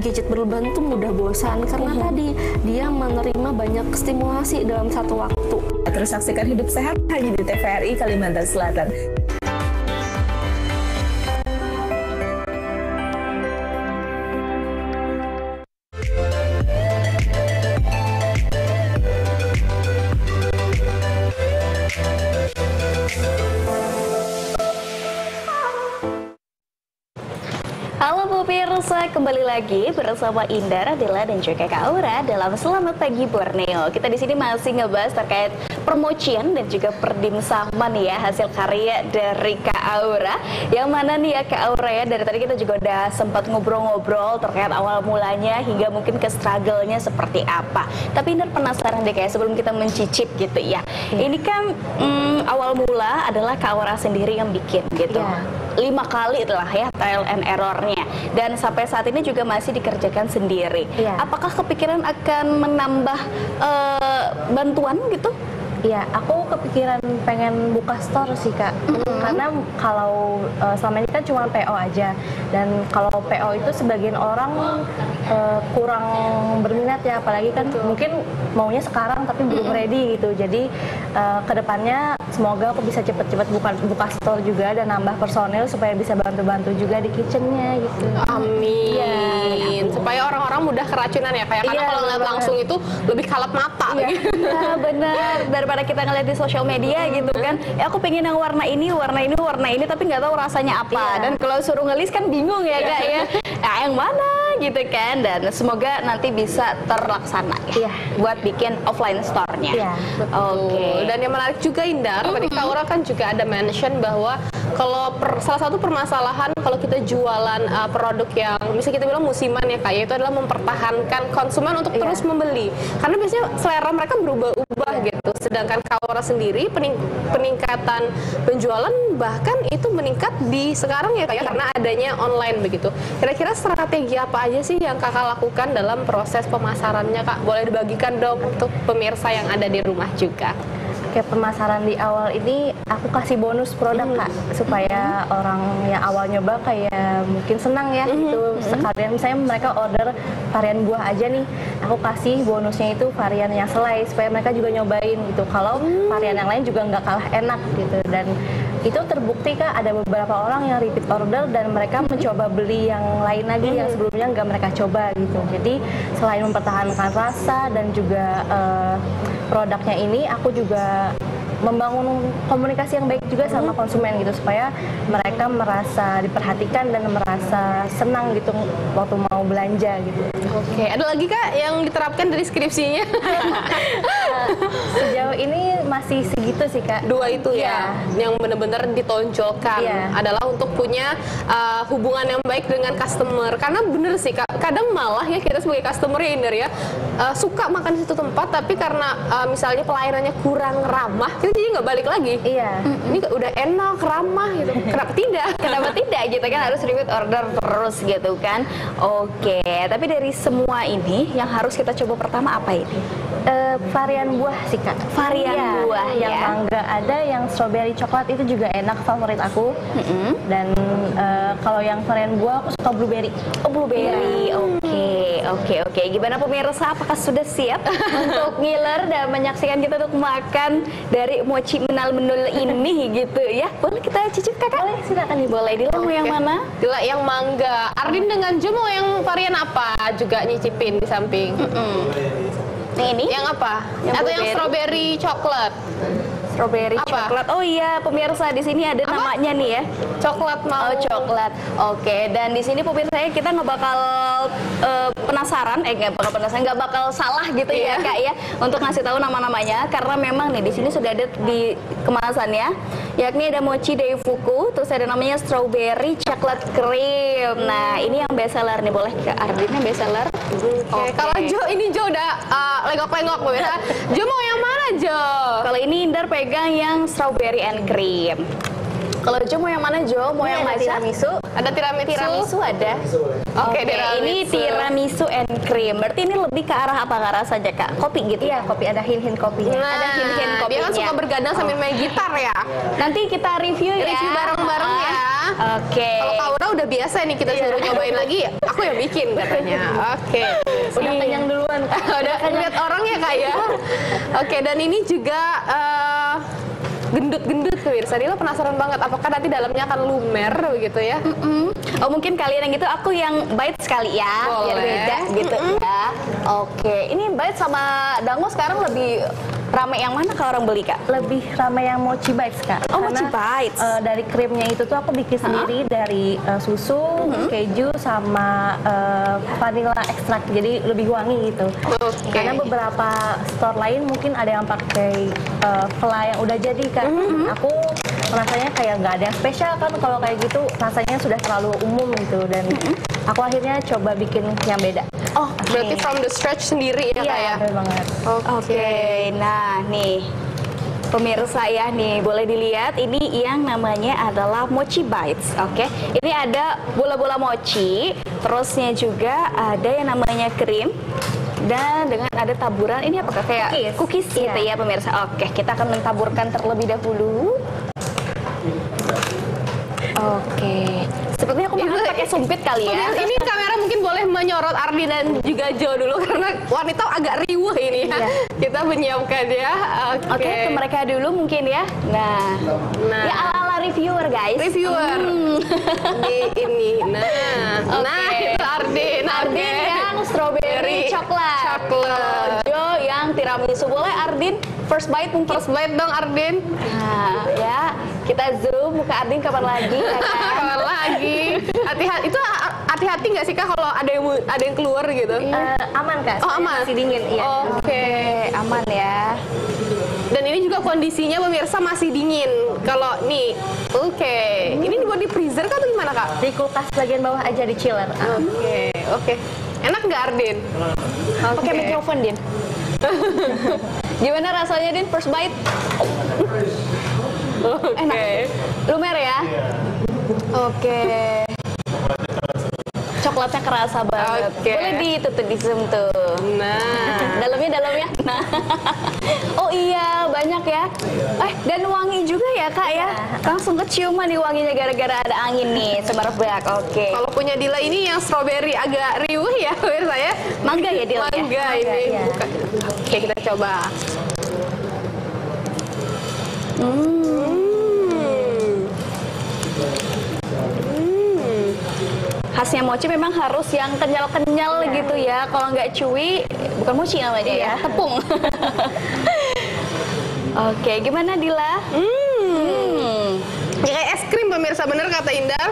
gadget berlebihan itu mudah bosan karena tadi dia menerima banyak stimulasi dalam satu waktu. Terus saksikan Hidup Sehat hanya di TVRI Kalimantan Selatan. Halo pemirsa, kembali lagi bersama Indah, Radela, dan juga Kak Aura dalam Selamat Pagi Borneo. Kita di sini masih ngebahas terkait promosian dan juga perdimsaman ya, hasil karya dari Kak Aura. Yang mana nih ya Kak Aura ya, dari tadi kita juga udah sempat ngobrol-ngobrol terkait awal mulanya hingga mungkin ke struggle-nya seperti apa. Tapi Indah penasaran deh kayak sebelum kita mencicip gitu ya. Ini kan awal mula adalah Kak Aura sendiri yang bikin gitu. 5 kali lah ya trial and errornya, dan sampai saat ini juga masih dikerjakan sendiri. Apakah kepikiran akan menambah bantuan gitu? Iya, aku kepikiran pengen buka store sih Kak. Karena kalau selama ini kan cuma PO aja, dan kalau PO itu sebagian orang kurang berminat ya, apalagi kan mungkin maunya sekarang tapi belum ready gitu. Jadi kedepannya semoga aku bisa cepet-cepet buka store juga dan nambah personil supaya bisa bantu-bantu juga di kitchennya gitu. Amin. Supaya orang-orang mudah keracunan ya, kayak karena kalau ngeliat langsung itu lebih kalap mata. Nah, bener, daripada kita ngeliat di sosial media gitu kan, ya aku pengen yang warna ini, tapi nggak tahu rasanya apa. Dan kalau suruh ngelis kan bingung ya Kak ya, yang mana gitu kan. Dan semoga nanti bisa terlaksana ya, buat bikin offline store-nya. Oke. Dan yang menarik juga Indar, tadi Kak Aura kan juga ada mention bahwa kalau salah satu permasalahan kalau kita jualan produk yang bisa kita bilang musiman ya Kak, yaitu adalah mempertahankan konsumen untuk terus membeli. Karena biasanya selera mereka berubah-ubah gitu. Sedangkan Kak Aura sendiri peningkatan penjualan bahkan itu meningkat di sekarang ya Kak ya, karena adanya online begitu. Kira-kira strategi apa aja sih yang Kakak lakukan dalam proses pemasarannya Kak? Boleh dibagikan dong untuk pemirsa yang ada di rumah juga. Kayak pemasaran di awal ini aku kasih bonus produk Kak, supaya orang yang awal nyoba kayak mungkin senang ya gitu. Sekalian misalnya mereka order varian buah aja nih, aku kasih bonusnya itu varian yang selai supaya mereka juga nyobain gitu. Kalau varian yang lain juga nggak kalah enak gitu. Dan itu terbukti Kak, ada beberapa orang yang repeat order dan mereka mencoba beli yang lain lagi yang sebelumnya nggak mereka coba gitu. Jadi selain mempertahankan rasa dan juga produknya ini, aku juga membangun komunikasi yang baik juga sama konsumen gitu, supaya mereka merasa diperhatikan dan merasa senang gitu waktu mau belanja gitu. Oke, ada lagi Kak yang diterapkan dari skripsinya? Sejauh ini masih segitu sih Kak. Dua itu ya, yang benar-benar ditonjolkan adalah untuk punya hubungan yang baik dengan customer. Karena bener sih Kak, kadang malah ya kita sebagai customer ya Indar ya, suka makan di situ tempat, tapi karena misalnya pelayanannya kurang ramah, kita jadi nggak balik lagi. Iya. Ini udah enak, ramah gitu. Kenapa tidak? Kenapa tidak gitu kan, harus repeat order terus gitu kan. Oke, tapi dari semua ini yang harus kita coba pertama apa ini? Varian buah sih Kak. Varian buah yang ya. mangga ada, yang strawberry coklat itu juga enak, favorit aku. Dan kalau yang varian buah aku suka blueberry. Oh, blueberry. Oke. Gimana pemirsa, apakah sudah siap untuk ngiler dan menyaksikan kita untuk makan dari mochi menal-menul ini gitu ya? Boleh kita cicip Kakak? Boleh, silakan. Boleh. Dila mau yang mana? Dila yang mangga. Ardin dengan Jo mau yang varian apa? Juga nyicipin di samping. Ini? Yang apa? Atau yang strawberry coklat? Strawberry coklat. Oh iya, pemirsa di sini ada namanya nih ya. Coklat mau. Oh, coklat. Oke, dan di sini pemirsa kita nggak bakal penasaran, nggak bakal salah gitu ya Kak ya untuk ngasih tahu nama-namanya, karena memang nih di sini sudah ada di kemasannya, yakni ada mochi daifuku, terus ada namanya strawberry coklat cream. Nah, ini yang best seller nih, boleh ke Ardinnya best seller. Oke. Kalau Jo ini Jo udah lenggok-lenggok pemirsa. Jo mau yang mana Jo? Kalau ini Indar pegang yang strawberry and cream. Kalau Jo mau yang mana Jo? Mau yang matcha? Tiramisu. Ada tiramisu. Tiramisu ada. Oke, ini tiramisu and cream. Berarti ini lebih ke arah apa Kak rasanya Kak? Kopi gitu? Iya, kopi, ada hint-hint kopinya. Nah, ada hint-hint kopinya. dia kan suka bergadang sambil main gitar ya. Nanti kita review ya. Review bareng-bareng ya. Oke. Kalau Kaura udah biasa nih kita suruh nyobain lagi, aku yang bikin katanya. Oke. Udah kenyang duluan Kak. Udah lihat orang ya Kak ya. Oke, dan ini juga gendut-gendut pemirsa. Dila penasaran banget apakah nanti dalamnya akan lumer begitu ya. Oh, mungkin kalian yang gitu, aku yang bite sekali ya. Boleh. Biar beda gitu ya. Oke, ini bite sama dango sekarang lebih rame yang mana kalau orang beli Kak? Lebih ramai yang mochi bites Kak. Oh, Karena, mochi bites. Dari krimnya itu tuh aku bikin sendiri dari susu, keju sama vanilla ekstrak, jadi lebih wangi gitu. Karena beberapa store lain mungkin ada yang pakai fla yang udah jadi Kak. Aku rasanya kayak nggak ada yang spesial kan, kalau kayak gitu rasanya sudah terlalu umum gitu, dan aku akhirnya coba bikin yang beda. Oh, berarti from the scratch sendiri ya Kak ya? Iya, bener banget. Oke, nah nih pemirsa ya, nih boleh dilihat ini yang namanya adalah mochi bites. Oke, ini ada bola-bola mochi, terusnya juga ada yang namanya krim, dan dengan ada taburan ini apakah kayak cookies gitu ya pemirsa. Oke, kita akan mentaburkan terlebih dahulu. Oke, sepertinya aku makan pakai sumpit kali ya. Ini kamera mungkin boleh menyorot Ardi dan juga Jo dulu karena wanita agak riuh ini ya. Kita menyiapkan ya. Oke, ke mereka dulu mungkin ya. Nah. Ya ala-ala reviewer guys. Reviewer. Di ini. Nah itu Ardin. Ardin yang strawberry coklat. Jo yang tiramisu. Boleh Ardin first bite mungkin? First bite dong Ardin. Nah ya, kita zoom muka Ardin kapan lagi? Kapan lagi? Hati-hati, itu hati-hati nggak sih Kak kalau ada yang keluar gitu? Aman Kak. Oh aman. Masih dingin. Iya. Oke, aman ya. Dan ini juga kondisinya pemirsa masih dingin. Kalau nih, ini dibuat di freezer kah atau gimana Kak? Di kulkas bagian bawah aja, di chiller. Oke. Enak nggak Ardin? Pakai mikrofon Din. Gimana rasanya Din first bite? Enak. Lumer ya? Oke. Coklatnya kerasa banget. Boleh ditutup di zoom tuh. Nah, dalamnya. Nah. Oh iya, banyak ya. Dan wangi juga ya Kak ya. Langsung keciuman nih wanginya gara-gara ada angin nih, semerbak. Oke. Kalau punya Dila ini yang strawberry agak riuh ya, pemirsa ya. Mangga ya Dila? Mangga ini. Ya. Oke, kita coba. Khasnya mochi memang harus yang kenyal-kenyal gitu ya. Kalau nggak chewy, bukan mochi namanya ya, tepung. Oke, gimana Dila? Ya, kayak es krim pemirsa, bener kata Indah.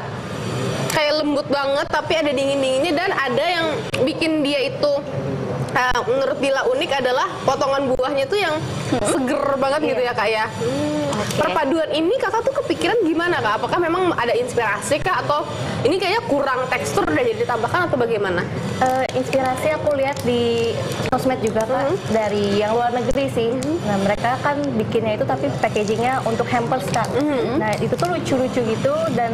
Kayak lembut banget tapi ada dingin-dinginnya, dan ada yang bikin dia itu menurut Dila unik adalah potongan buahnya tuh yang seger banget gitu ya Kak ya. Perpaduan ini Kakak tuh kepikiran gimana Kak? Apakah memang ada inspirasi Kak, atau ini kayaknya kurang tekstur dan jadi ditambahkan, atau bagaimana? Inspirasi aku lihat di sosmed juga Kak, dari yang luar negeri sih. Nah mereka kan bikinnya itu tapi packagingnya untuk hampers Kak. Nah itu tuh lucu-lucu gitu, dan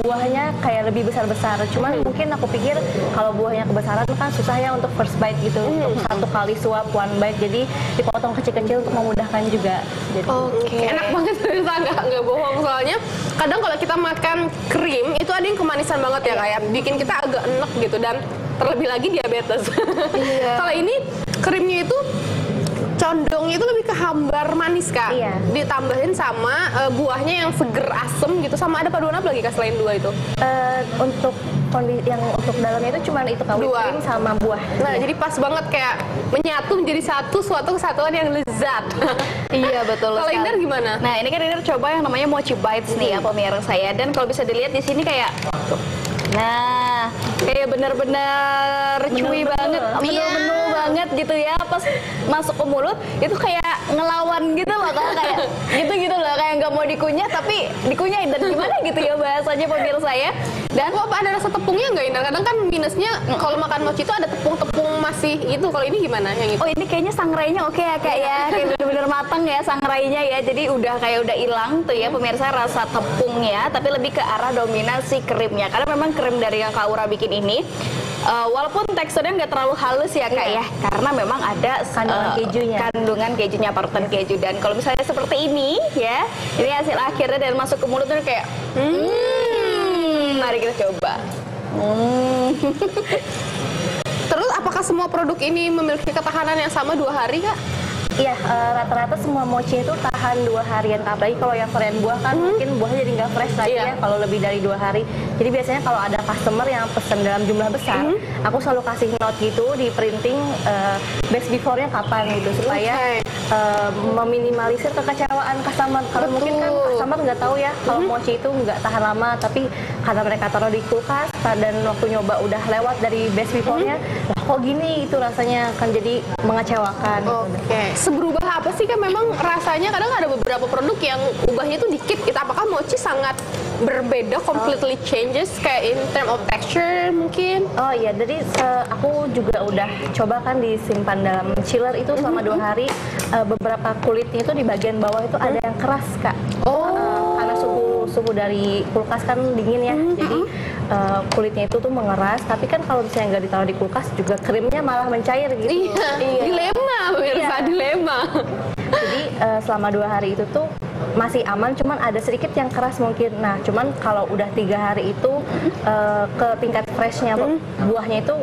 buahnya kayak lebih besar-besar. Cuman mungkin aku pikir kalau buahnya kebesaran kan susah ya untuk first bite gitu, untuk satu kali suap one bite, jadi dipotong kecil-kecil untuk memudahkan juga. Oke, enak banget ternyata, nggak bohong, soalnya kadang kalau kita makan krim itu ada yang kemanisan banget ya kayak bikin kita agak enek gitu, dan terlebih lagi diabetes. Kalau ini krimnya itu condongnya itu lebih ke hambar manis Kak, ditambahin sama buahnya yang seger asem gitu, sama ada paduan apa lagi Kak selain dua itu? Untuk yang untuk dalamnya itu cuma itu Kak, whipped cream sama buah. Nah jadi pas banget kayak menyatu menjadi suatu kesatuan yang lezat. Iya betul. Kalau Indar gimana? Nah ini kan Indar coba yang namanya mochi bites nih ya pemirsa saya, dan kalau bisa dilihat di sini kayak kayak bener-bener cuy banget, menu banget gitu ya. Pas masuk ke mulut itu kayak ngelawan gitu loh Kak, kayak gitu loh, kayak nggak mau dikunyah tapi dikunyahin, dan gimana gitu ya bahasanya pemirsa ya. Dan apa ada rasa tepungnya nggak Indar? Kadang kan minusnya kalau makan mochi itu ada tepung-tepung masih itu. Kalau ini gimana yang itu? Oh ini kayaknya sangrainya oke ya Kak ya, kayak bener-bener matang ya sangrainya ya. Jadi udah hilang tuh ya pemirsa rasa tepungnya, tapi lebih ke arah dominasi krimnya. Karena memang krim dari yang Kak Aura bikin ini walaupun teksturnya nggak terlalu halus ya Kak ya, karena memang ada kandungan kejunya, parutan keju. Dan kalau misalnya seperti ini ya, ini hasil akhirnya dan masuk ke mulut tuh kayak mari kita coba. Terus apakah semua produk ini memiliki ketahanan yang sama 2 hari Kak? Iya, rata-rata semua mochi itu tahan 2 harian. Apalagi kalau yang varian buah kan mungkin buahnya jadi nggak fresh lagi ya kalau lebih dari 2 hari. Jadi biasanya kalau ada customer yang pesen dalam jumlah besar, aku selalu kasih note gitu di printing best before-nya kapan gitu, supaya meminimalisir kekecewaan customer. Kalau mungkin kan customer nggak tahu ya kalau mochi itu nggak tahan lama, tapi karena mereka taruh di kulkas dan waktu nyoba udah lewat dari best before-nya, kok gini itu rasanya kan jadi mengecewakan. Seberubah apa sih kan memang rasanya? Kadang ada beberapa produk yang ubahnya itu dikit gitu. Apakah mochi sangat berbeda, completely changes kayak in term of texture mungkin? Oh iya, jadi aku juga udah coba kan disimpan dalam chiller itu selama 2 hari. Beberapa kulitnya itu di bagian bawah itu ada yang keras Kak. Karena suhu dari kulkas kan dingin ya, jadi kulitnya itu tuh mengeras. Tapi kan kalau misalnya nggak ditaruh di kulkas juga krimnya malah mencair gitu. Dilema pemirsa, dilema. Jadi selama 2 hari itu tuh masih aman, cuman ada sedikit yang keras mungkin. Nah cuman kalau udah 3 hari itu ke tingkat freshnya buahnya itu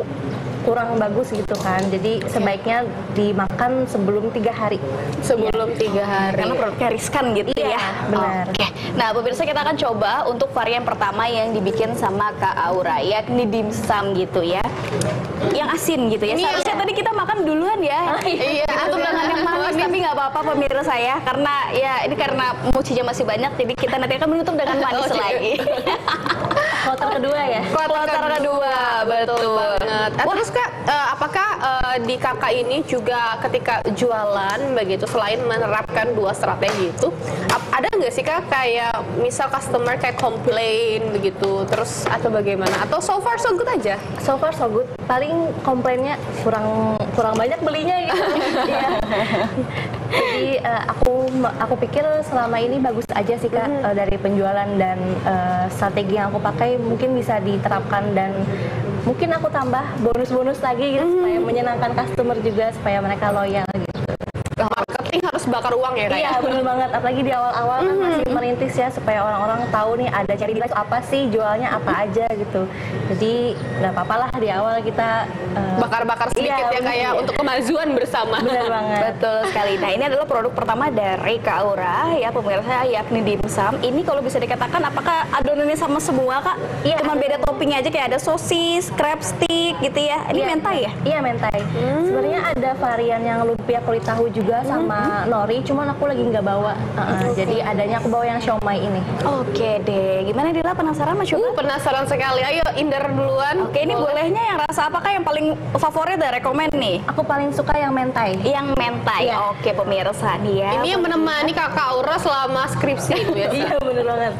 kurang bagus gitu kan, jadi sebaiknya dimakan sebelum 3 hari. Sebelum 3 hari. Karena produknya riskan gitu ya. Benar. Oke. Nah pemirsa, kita akan coba untuk varian pertama yang dibikin sama Kak Aura, yakni dimsum gitu ya, yang asin gitu ya. Seharusnya tadi kita makan duluan ya. Iya. Atau dengan yang manis, tapi nggak apa-apa pemirsa ya, karena ya ini karena mochinya masih banyak, jadi kita nanti akan menutup dengan manis lagi. Kloter kedua ya. Kloter kedua, betul. Terus Kak, apakah di Kakak ini juga ketika jualan begitu, selain menerapkan 2 strategi itu, ada nggak sih Kak kayak misal customer kayak komplain begitu, terus atau bagaimana? Atau so far so good aja? So far so good. Paling komplainnya kurang banyak belinya gitu. Jadi aku pikir selama ini bagus aja sih Kak, dari penjualan dan strategi yang aku pakai mungkin bisa diterapkan, dan mungkin aku tambah bonus-bonus lagi gitu supaya menyenangkan customer juga, supaya mereka loyal gitu. Marketing harus bakar uang ya Kak? Iya benar banget, apalagi di awal-awal kan masih merintis ya, supaya orang-orang tahu nih ada Cherry Delight itu apa sih, jualnya apa aja gitu. Jadi nggak apa-apa lah di awal kita bakar-bakar sedikit ya kayak untuk kemajuan bersama. Benar banget. Betul sekali. Nah ini adalah produk pertama dari Kak Aura ya pemirsa, yakni dimsum. Ini kalau bisa dikatakan apakah adonannya sama semua Kak? Iya. Cuman beda topping aja, kayak ada sosis, crab stick gitu ya. Ini mentai ya? Iya mentai. Sebenarnya ada varian yang lumpia kulit tahu juga sama nori. story, cuman aku lagi nggak bawa. Jadi adanya aku bawa yang siomay ini. Oke deh, gimana Dila, penasaran Mas Syukur? Penasaran sekali. Ayo Indar duluan. Oke, ini bolehnya yang rasa apakah yang paling favorit dan rekomen nih? Aku paling suka yang mentai. Yang mentai. Iya. Oke pemirsa nih ya. Ini yang menemani Kakak Aura selama skripsi biasa. Iya bener banget.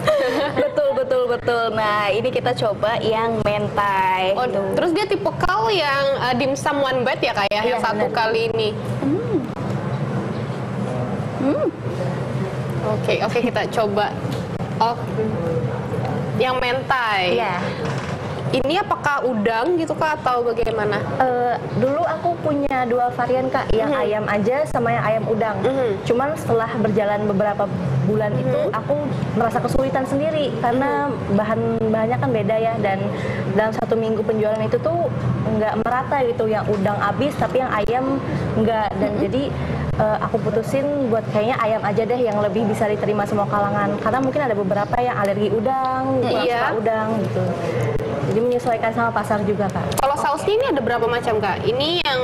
Betul. Nah, ini kita coba yang mentai. Oh, terus dia tipe kal yang dimsum one bite ya kayak yang satu kali ini. Oke, kita coba. Oh, yang mentai. Iya. Ini apakah udang gitu Kak atau bagaimana? Dulu aku punya 2 varian Kak, yang ayam aja sama yang ayam udang. Cuman setelah berjalan beberapa bulan itu aku merasa kesulitan sendiri karena bahan-bahannya kan beda ya, dan dalam 1 minggu penjualan itu tuh nggak merata gitu, yang udang habis tapi yang ayam nggak, dan jadi aku putusin buat kayaknya ayam aja deh yang lebih bisa diterima semua kalangan, karena mungkin ada beberapa yang alergi udang, kurang suka udang gitu. Jadi menyesuaikan sama pasar juga Kak. Kalau sausnya ini ada berapa macam Kak? Ini yang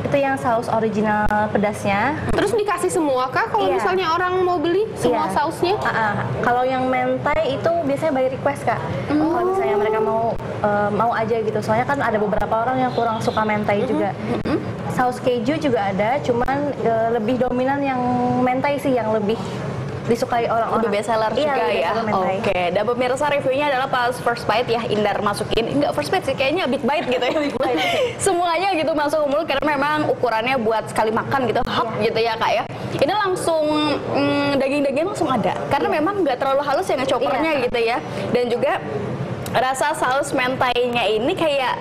itu yang saus original pedasnya. Terus dikasih semua Kak kalau misalnya orang mau beli semua sausnya? Kalau yang mentai itu biasanya by request Kak. Kalau misalnya mereka mau aja gitu. Soalnya kan ada beberapa orang yang kurang suka mentai juga. Saus keju juga ada, cuman lebih dominan yang mentai sih yang lebih disukai orang-orang. Lebih best seller juga ya. Oke, dan pemirsa reviewnya adalah pas first bite ya, Indar masukin, enggak first bite sih, kayaknya big bite gitu ya. Semuanya gitu masuk ke mulut karena memang ukurannya buat sekali makan gitu, hap gitu ya Kak ya. Ini langsung daging-dagingnya langsung ada, karena memang nggak terlalu halus ya ngechoppernya gitu ya. Dan juga rasa saus mentainya ini kayak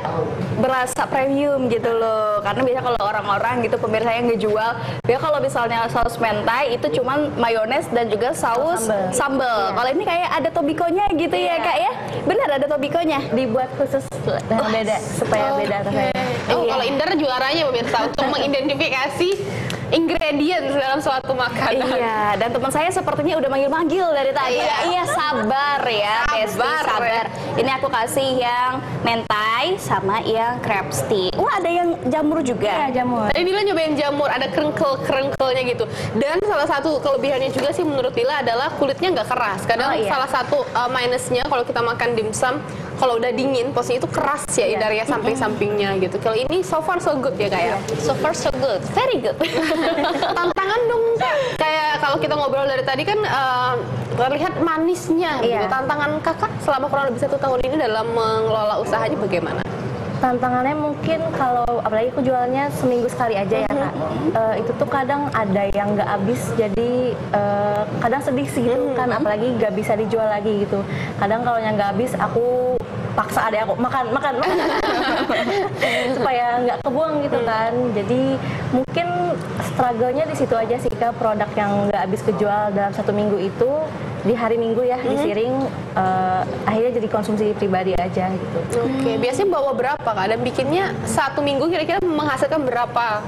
berasa premium gitu loh, karena biasanya kalau orang-orang gitu pemirsa yang ngejual ya kalau misalnya saus mentai itu cuman mayones dan juga saus sambal. Kalau ini kayak ada tobikonya gitu ya Kak ya, benar ada tobikonya, dibuat khusus beda supaya beda rasanya. Kalau Indar juaranya pemirsa untuk mengidentifikasi ingredients dalam suatu makanan. Iya, dan teman saya sepertinya udah manggil-manggil dari tadi. Iya, sabar ya, sabar. Ini aku kasih yang mentai sama yang crab stick. Wah, ada yang jamur juga. Iya, jamur. Tadi Dila nyobain jamur, ada kerengkel-kerengkelnya gitu. Dan salah satu kelebihannya juga sih menurut Dila adalah kulitnya nggak keras. Kadang salah satu minusnya kalau kita makan dimsum, kalau udah dingin posisinya itu keras ya Indar ya, samping-sampingnya gitu. Kalau ini so far so good ya kayak. So far so good, very good. Tantangan dong Kak. Kayak kalau kita ngobrol dari tadi kan terlihat manisnya gitu. Tantangan Kakak selama kurang lebih 1 tahun ini dalam mengelola usahanya bagaimana? Tantangannya mungkin kalau apalagi aku jualannya seminggu sekali aja ya Kak. Itu tuh kadang ada yang nggak habis, jadi kadang sedih sih gitu kan, apalagi nggak bisa dijual lagi gitu. Kadang kalau yang nggak habis aku paksa adek aku makan supaya nggak kebuang gitu kan. Jadi mungkin struggle-nya di situ aja sih Kak, produk yang nggak habis kejual dalam 1 minggu itu di hari Minggu ya disiring, akhirnya jadi konsumsi pribadi aja gitu. Oke, biasanya bawa berapa Kak? Dan bikinnya 1 minggu kira-kira menghasilkan berapa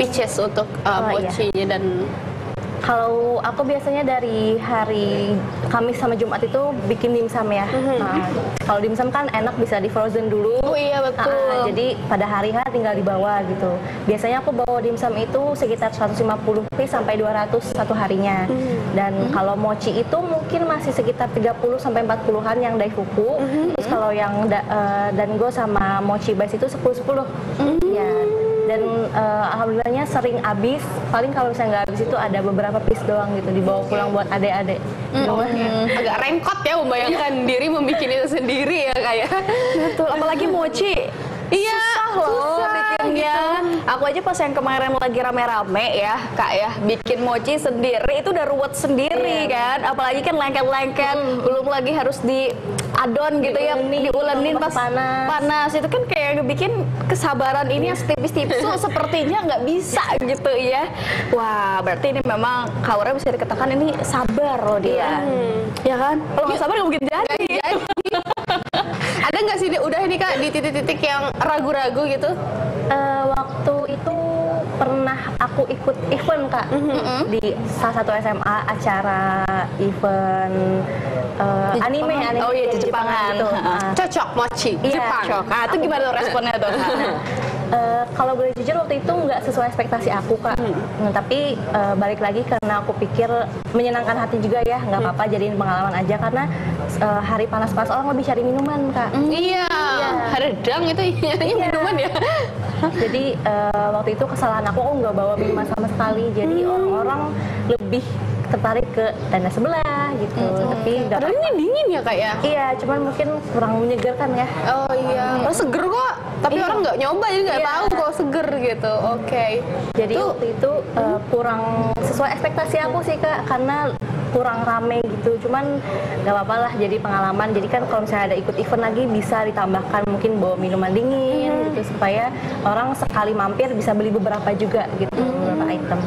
pieces untuk mochinya dan kalau aku biasanya dari hari Kamis sama Jumat itu bikin dimsum ya. Nah, kalau dimsum kan enak bisa di frozen dulu. Oh iya betul. Jadi pada hari H tinggal dibawa gitu. Biasanya aku bawa dimsum itu sekitar 150 piece sampai 200 satu harinya. Dan kalau mochi itu mungkin masih sekitar 30 sampai 40-an yang daifuku. Terus kalau yang dango sama mochi base itu 10-10. Ya. Dan alhamdulillahnya sering habis. Paling kalau misalnya nggak habis itu ada beberapa piece doang gitu dibawa pulang buat adik-adik. Agak rengkot ya membayangkan diri membuat itu sendiri ya kayak. Betul, apalagi mochi. Iya, susah bikinnya. Gitu. Aku aja pas yang kemarin lagi rame-rame ya Kak ya, bikin mochi sendiri itu udah ruwet sendiri kan. Apalagi kan lengket-lengket, belum lagi harus diadon gitu ya, diulenin pas panas. Itu kan kayak bikin kesabaran ini yang setipis-tipis sepertinya nggak bisa gitu ya. Wah, berarti ini memang Kaura bisa dikatakan ini sabar loh dia. Ya kan? Kalau nggak sabar nggak mungkin jadi. Ada nggak sih udah ini Kak di titik-titik yang ragu-ragu gitu? Waktu itu pernah aku aku ikut event Kak di salah satu SMA, acara event anime Oh iya, di Jepangan gitu. Cocok mochi Iya. Jepang. Itu gimana tuh responnya tuh? Kalau boleh jujur waktu itu nggak sesuai ekspektasi aku Kak. Tapi balik lagi karena aku pikir menyenangkan hati juga ya, nggak apa-apa jadiin pengalaman aja karena hari panas-panas orang lebih cari minuman Kak. Iya, redang itu nyarinya minuman ya. Jadi waktu itu kesalahan aku nggak bawa minuman sama sekali. Jadi orang-orang lebih tertarik ke tenda sebelah gitu. Tapi nggak Padahal ini dingin ya Kak ya? Iya, cuman mungkin kurang menyegarkan ya. Oh iya, seger kok. Tapi orang nggak nyoba jadi nggak tahu kok seger gitu. Oke. Jadi waktu itu kurang sesuai ekspektasi aku sih Kak, karena kurang rame gitu. Cuman nggak apa-apa lah, jadi pengalaman. Jadi kan kalau misalnya ada ikut event lagi bisa ditambahkan mungkin bawa minuman dingin gitu supaya orang sekali mampir bisa beli beberapa juga gitu, beberapa item.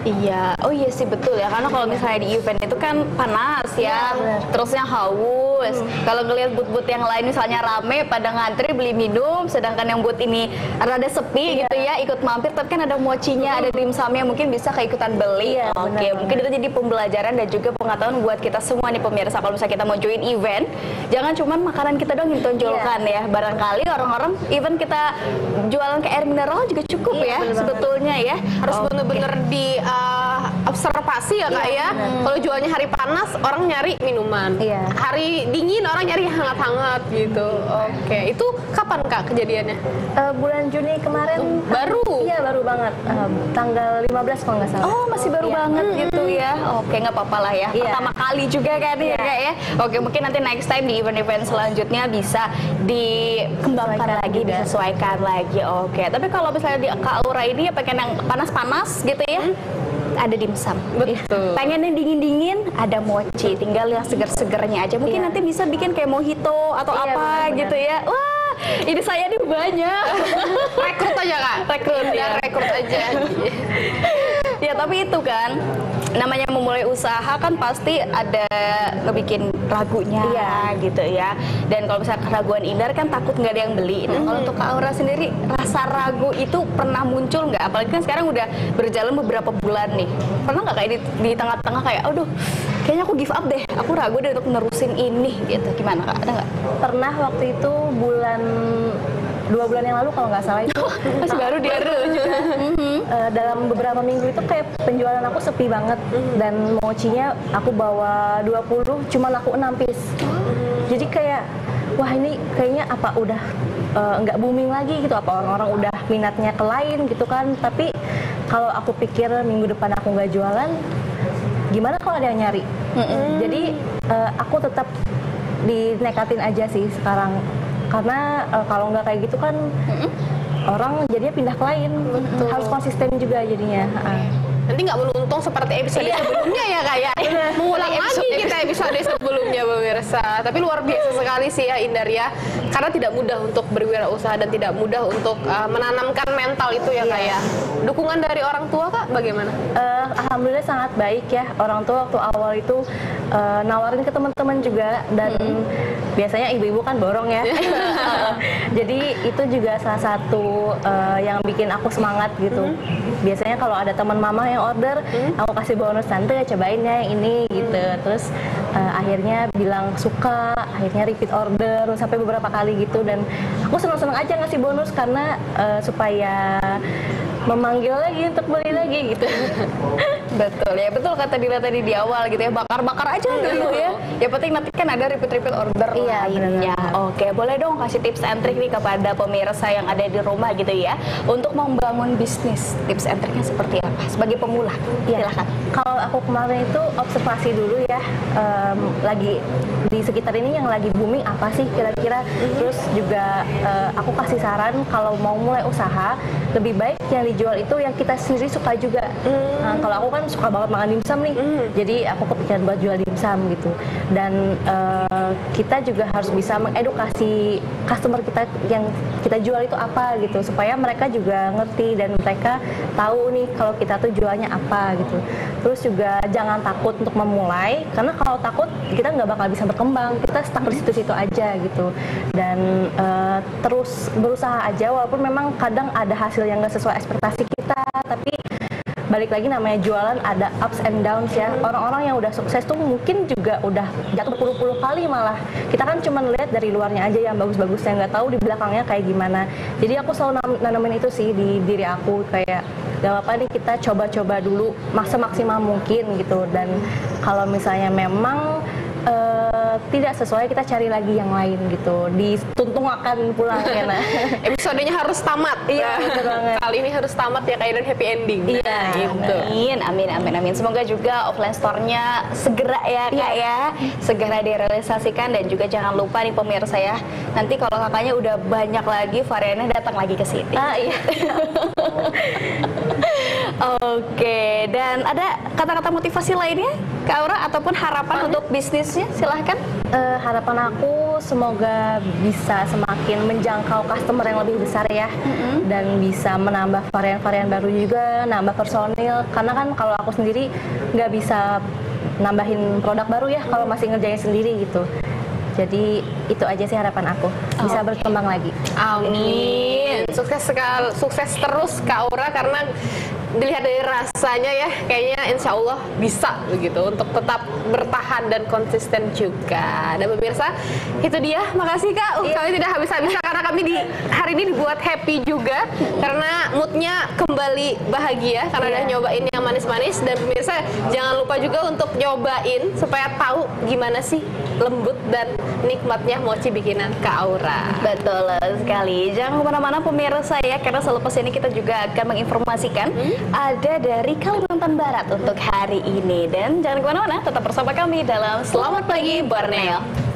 Iya, oh iya sih betul ya, karena kalau misalnya di event itu kan panas ya, terusnya haus. Kalau ngelihat booth-booth yang lain misalnya rame pada ngantri beli minum, sedangkan yang booth ini rada sepi gitu ya, ikut mampir, tapi kan ada mochinya, ada dimsumnya, mungkin bisa keikutan beli. Oke, mungkin itu jadi pembelajaran dan juga pengetahuan buat kita semua nih pemirsa. Kalau misalnya kita mau join event, jangan cuman makanan kita doang yang ditonjolkan ya. Barangkali orang-orang event kita jualan ke air mineral juga cukup ya, sebetulnya ya. Harus bener-bener di observasi ya Kak ya. Kalau jualnya hari panas orang nyari minuman. Hari dingin orang nyari hangat-hangat gitu. Oke, itu kapan Kak kejadiannya? Bulan Juni kemarin. Baru? Iya, baru banget. Tanggal 15 kalau nggak salah. Oh, masih baru banget gitu ya. Oke, nggak apa-apa lah ya. Pertama kali juga kan ya Kak ya. Oke, mungkin nanti next time di event-event selanjutnya bisa dikembangkan lagi, disesuaikan lagi. Oke, tapi kalau misalnya di Kak Aura ini ya pengen yang panas-panas gitu ya. Ada dimsum. Betul. Pengen yang dingin-dingin, ada mochi. Tinggal yang seger-segernya aja. Mungkin nanti bisa bikin kayak mojito atau apa gitu ya. Wah, ini saya nih banyak. Rekrut aja Kak. Rekrut aja. Ya tapi itu kan namanya memulai usaha kan pasti ada ngebikin ragunya gitu ya. Dan kalau misalnya keraguan Indar kan takut nggak ada yang beli. Nah kalau untuk Kak Aura sendiri rasa ragu itu pernah muncul nggak? Apalagi kan sekarang udah berjalan beberapa bulan nih. Pernah nggak kayak di tengah-tengah kayak aduh kayaknya aku give up deh, aku ragu deh untuk nerusin ini gitu. Gimana Kak? Ada nggak? Pernah waktu itu 2 bulan yang lalu kalau nggak salah itu masih baru dia dalam beberapa minggu itu kayak penjualan aku sepi banget dan mochinya aku bawa 20 cuma laku 6 piece. Jadi kayak wah ini kayaknya apa udah nggak booming lagi gitu, apa orang-orang udah minatnya ke lain gitu kan. Tapi kalau aku pikir minggu depan aku nggak jualan, gimana kalau ada yang nyari? Jadi aku tetap dinekatin aja sih sekarang. Karena kalau nggak kayak gitu kan orang jadinya pindah ke lain. Harus konsisten juga jadinya. Nanti nggak beruntung seperti episode sebelumnya ya Kak ya. Mengulang lagi kita episode sebelumnya pemirsa. Tapi luar biasa sekali sih ya Indar ya. Karena tidak mudah untuk berwirausaha dan tidak mudah untuk menanamkan mental itu ya Kak ya. Dukungan dari orang tua Kak bagaimana? Alhamdulillah sangat baik ya. Orang tua waktu awal itu nawarin ke teman-teman juga dan biasanya ibu-ibu kan borong ya. Jadi itu juga salah satu yang bikin aku semangat gitu. Biasanya kalau ada teman mama yang order, aku kasih bonus, tante cobain ya yang ini gitu. Terus akhirnya bilang suka, akhirnya repeat order sampai beberapa kali gitu. Dan aku senang-senang aja ngasih bonus karena supaya memanggil lagi untuk beli lagi gitu. Betul ya, betul kata Dila tadi di awal gitu ya, bakar-bakar aja dulu ya. Yang penting nanti kan ada repeat order lainnya. Oke, boleh dong kasih tips and trick nih kepada pemirsa yang ada di rumah gitu ya, untuk membangun bisnis. Tips and triknya seperti apa? Sebagai pemula, silakan. Kalau aku kemarin itu observasi dulu ya, lagi di sekitar ini yang lagi booming apa sih kira-kira. Terus juga aku kasih saran kalau mau mulai usaha, lebih baik yang dijual itu yang kita sendiri suka juga. Nah, kalau aku kan suka banget makan dimsum nih, jadi aku kepikiran buat jual dimsum gitu. Dan kita juga harus bisa mengedukasi customer kita yang kita jual itu apa gitu, supaya mereka juga ngerti dan mereka tahu nih kalau kita tuh jualnya apa gitu. Terus juga jangan takut untuk memulai, karena kalau takut kita nggak bakal bisa berkembang, kita stuck di situ-situ aja gitu. Dan terus berusaha aja, walaupun memang kadang ada hasil yang nggak sesuai ekspektasi kita, tapi balik lagi namanya jualan ada ups and downs ya. Orang-orang yang udah sukses tuh mungkin juga udah jatuh berpuluh-puluh kali malah. Kita kan cuma lihat dari luarnya aja yang bagus-bagusnya, nggak tahu di belakangnya kayak gimana. Jadi aku selalu nanamin itu sih di diri aku, kayak gak apa-apa nih kita coba-coba dulu semaksimal mungkin gitu. Dan kalau misalnya memang tidak sesuai, kita cari lagi yang lain gitu, dituntung akan pulang ya. Nah, episodenya harus tamat. Iya, betul banget. Kali ini harus tamat ya Kak, dan happy ending. Iya, gitu. Amin. Semoga juga offline store-nya segera ya Kak ya, segera direalisasikan. Dan juga jangan lupa nih pemirsa ya, nanti kalau kakaknya udah banyak lagi variannya, datang lagi ke sini. Iya. Oke, dan ada kata-kata motivasi lainnya Kak Aura ataupun harapan untuk bisnisnya? Silahkan. Harapan aku semoga bisa semakin menjangkau customer yang lebih besar ya, dan bisa menambah varian-varian baru juga, nambah personil. Karena kan kalau aku sendiri nggak bisa nambahin produk baru ya kalau masih ngerjain sendiri gitu. Jadi itu aja sih harapan aku, bisa berkembang lagi. Amin. Sukses terus Kak Aura, karena dilihat dari rasanya ya, kayaknya insya Allah bisa begitu untuk tetap bertahan dan konsisten juga. Dan pemirsa, itu dia. Makasih Kak. Kami tidak habis-habisan karena kami hari ini dibuat happy juga, karena moodnya kembali bahagia karena udah nyobain yang manis-manis. Dan pemirsa jangan lupa juga untuk nyobain supaya tahu gimana sih lembut dan nikmatnya mochi bikinan Kak Aura. Betul sekali. Jangan kemana-mana pemirsa ya, karena selepas ini kita juga akan menginformasikan ada dari Kalimantan Barat untuk hari ini. Dan jangan kemana-mana, tetap bersama kami dalam Selamat Pagi Borneo.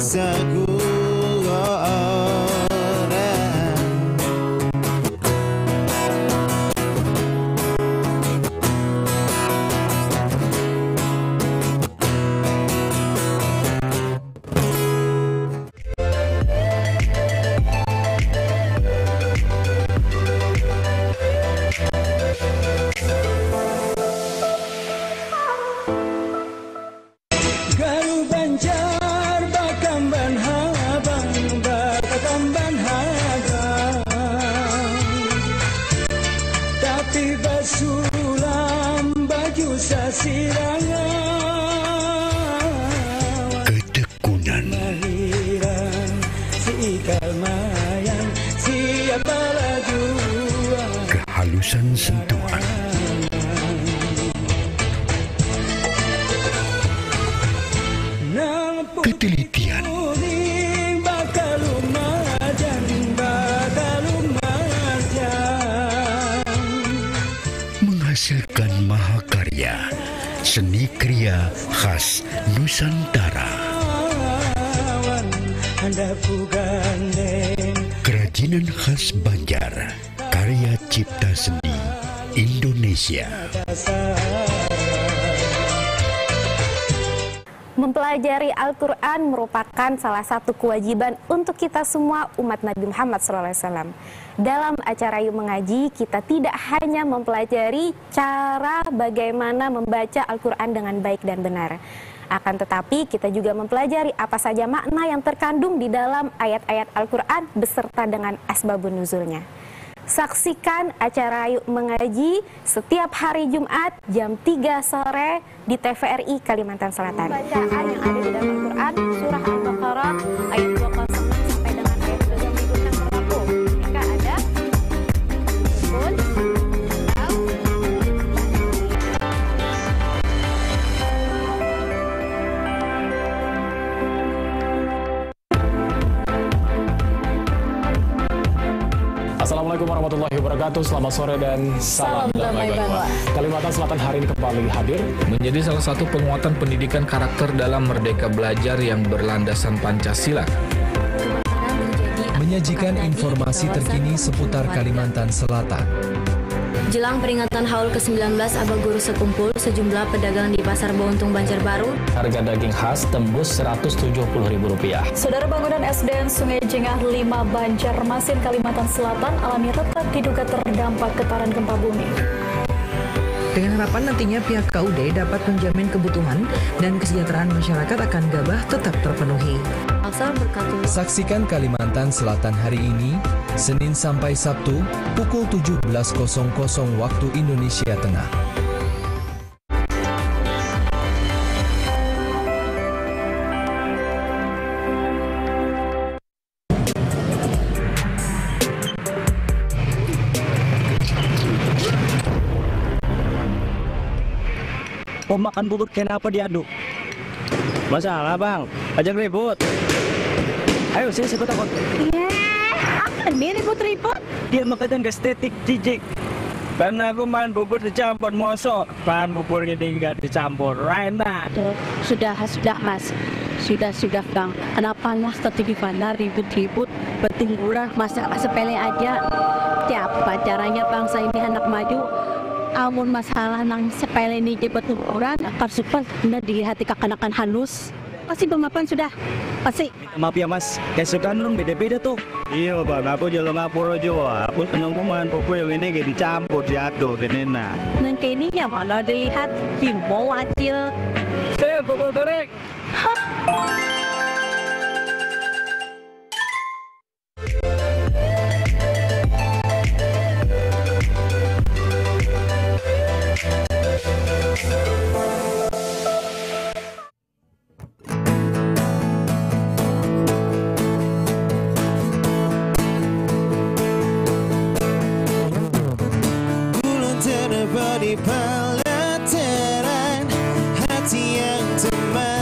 dosaku. Ketekunan, kehalusan sentuhan, ketelitian, menghasilkan mahakarya seni kriya khas Nusantara. Kerajinan khas Banjar, karya cipta seni Indonesia. Mempelajari Al-Quran merupakan salah satu kewajiban untuk kita semua umat Nabi Muhammad SAW. Dalam acara Yuk Mengaji, kita tidak hanya mempelajari cara bagaimana membaca Al-Quran dengan baik dan benar. Akan tetapi kita juga mempelajari apa saja makna yang terkandung di dalam ayat-ayat Al-Quran beserta dengan asbabun nuzulnya. Saksikan acara Yuk Mengaji setiap hari Jumat jam 3 sore di TVRI Kalimantan Selatan. Bacaan yang ada di dalam Al-Quran, surah Al-Baqarah ayat 206 sampai dengan ayat 2 yang menyebutkan berlaku. Jika ada pun Assalamualaikum warahmatullahi wabarakatuh. Selamat sore dan salam damai bangsa. Kalimantan Selatan hari ini kembali hadir menjadi salah satu penguatan pendidikan karakter dalam Merdeka Belajar yang berlandaskan Pancasila. Menyajikan informasi terkini seputar Kalimantan Selatan. Jelang peringatan Haul ke-19 Aba Guru sekumpul, sejumlah pedagang di Pasar Bountung Banjarbaru. Harga daging khas tembus Rp170.000. Saudara, bangunan SDN Sungai Jengah 5 Banjarmasin, Kalimantan Selatan alami retak diduga terdampak getaran gempa bumi. Dengan harapan nantinya pihak KUD dapat menjamin kebutuhan dan kesejahteraan masyarakat akan gabah tetap terpenuhi. Saksikan Kalimantan Selatan hari ini, Senin sampai Sabtu, pukul 17.00 waktu Indonesia Tengah. Makan bubur kenapa diaduk? Masalah bang, ajak ribut. Ayo sini saya takut. Apa nih ribut-ribut? Dia makan estetik jijik. Karena aku makan bubur dicampur mosok. Bahan buburnya nggak dicampur, enak. Sudah mas, sudah bang. Kenapa lah strategi Fana ribut-ribut? Penting murah, masalah sepele aja. Siapa caranya bangsa ini anak maju? Amun masalah nang sepele ini jebat ukuran akar super benar di hati kekanakan halus. Pasti pemaafan sudah, pasti. Maaf ya mas, kesukaan orang beda-beda tuh. Iya bang, aku jalan ngapur aja. Aku seneng makan bubur yang ini kayak dicampur, diaduk, dan enak. Nang kayak ini ya malah dilihat himbau acil. Bubur goreng. Di pelajaran hati yang teman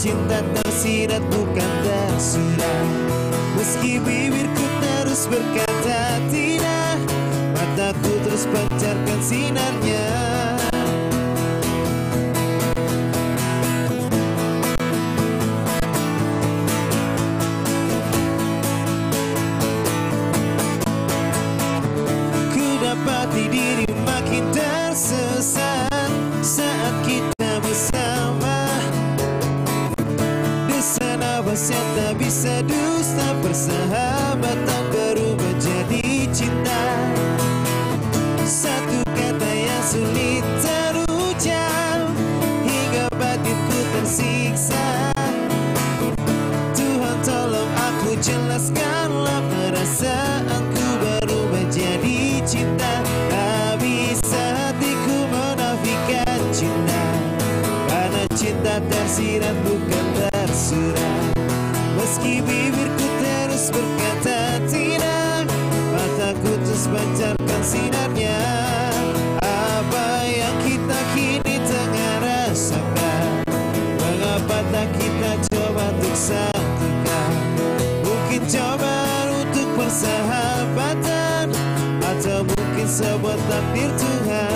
cinta tersirat bukan tersurat. Meski bibirku terus berkata tidak, mataku terus pancarkan sinarnya. Ku dapati diri makin tersesat saat kita bersama. Desa nafas yang tak bisa dusta, persahabatan berubah jadi cinta. Satu kata yang sulit terucap hingga batinku tersiksa. Tuhan tolong aku jelaskanlah perasaanku berubah jadi cinta. Tak bisa hatiku menafikan cinta, karena cinta tersirat bukan tersurat. Meski bibirku terus berkata tidak, mataku terus pancarkan sinarnya. Apa yang kita kini tengah rasakan, mengapa tak kita coba untuk satukan? Mungkin coba untuk persahabatan, atau mungkin sebuah takdir Tuhan.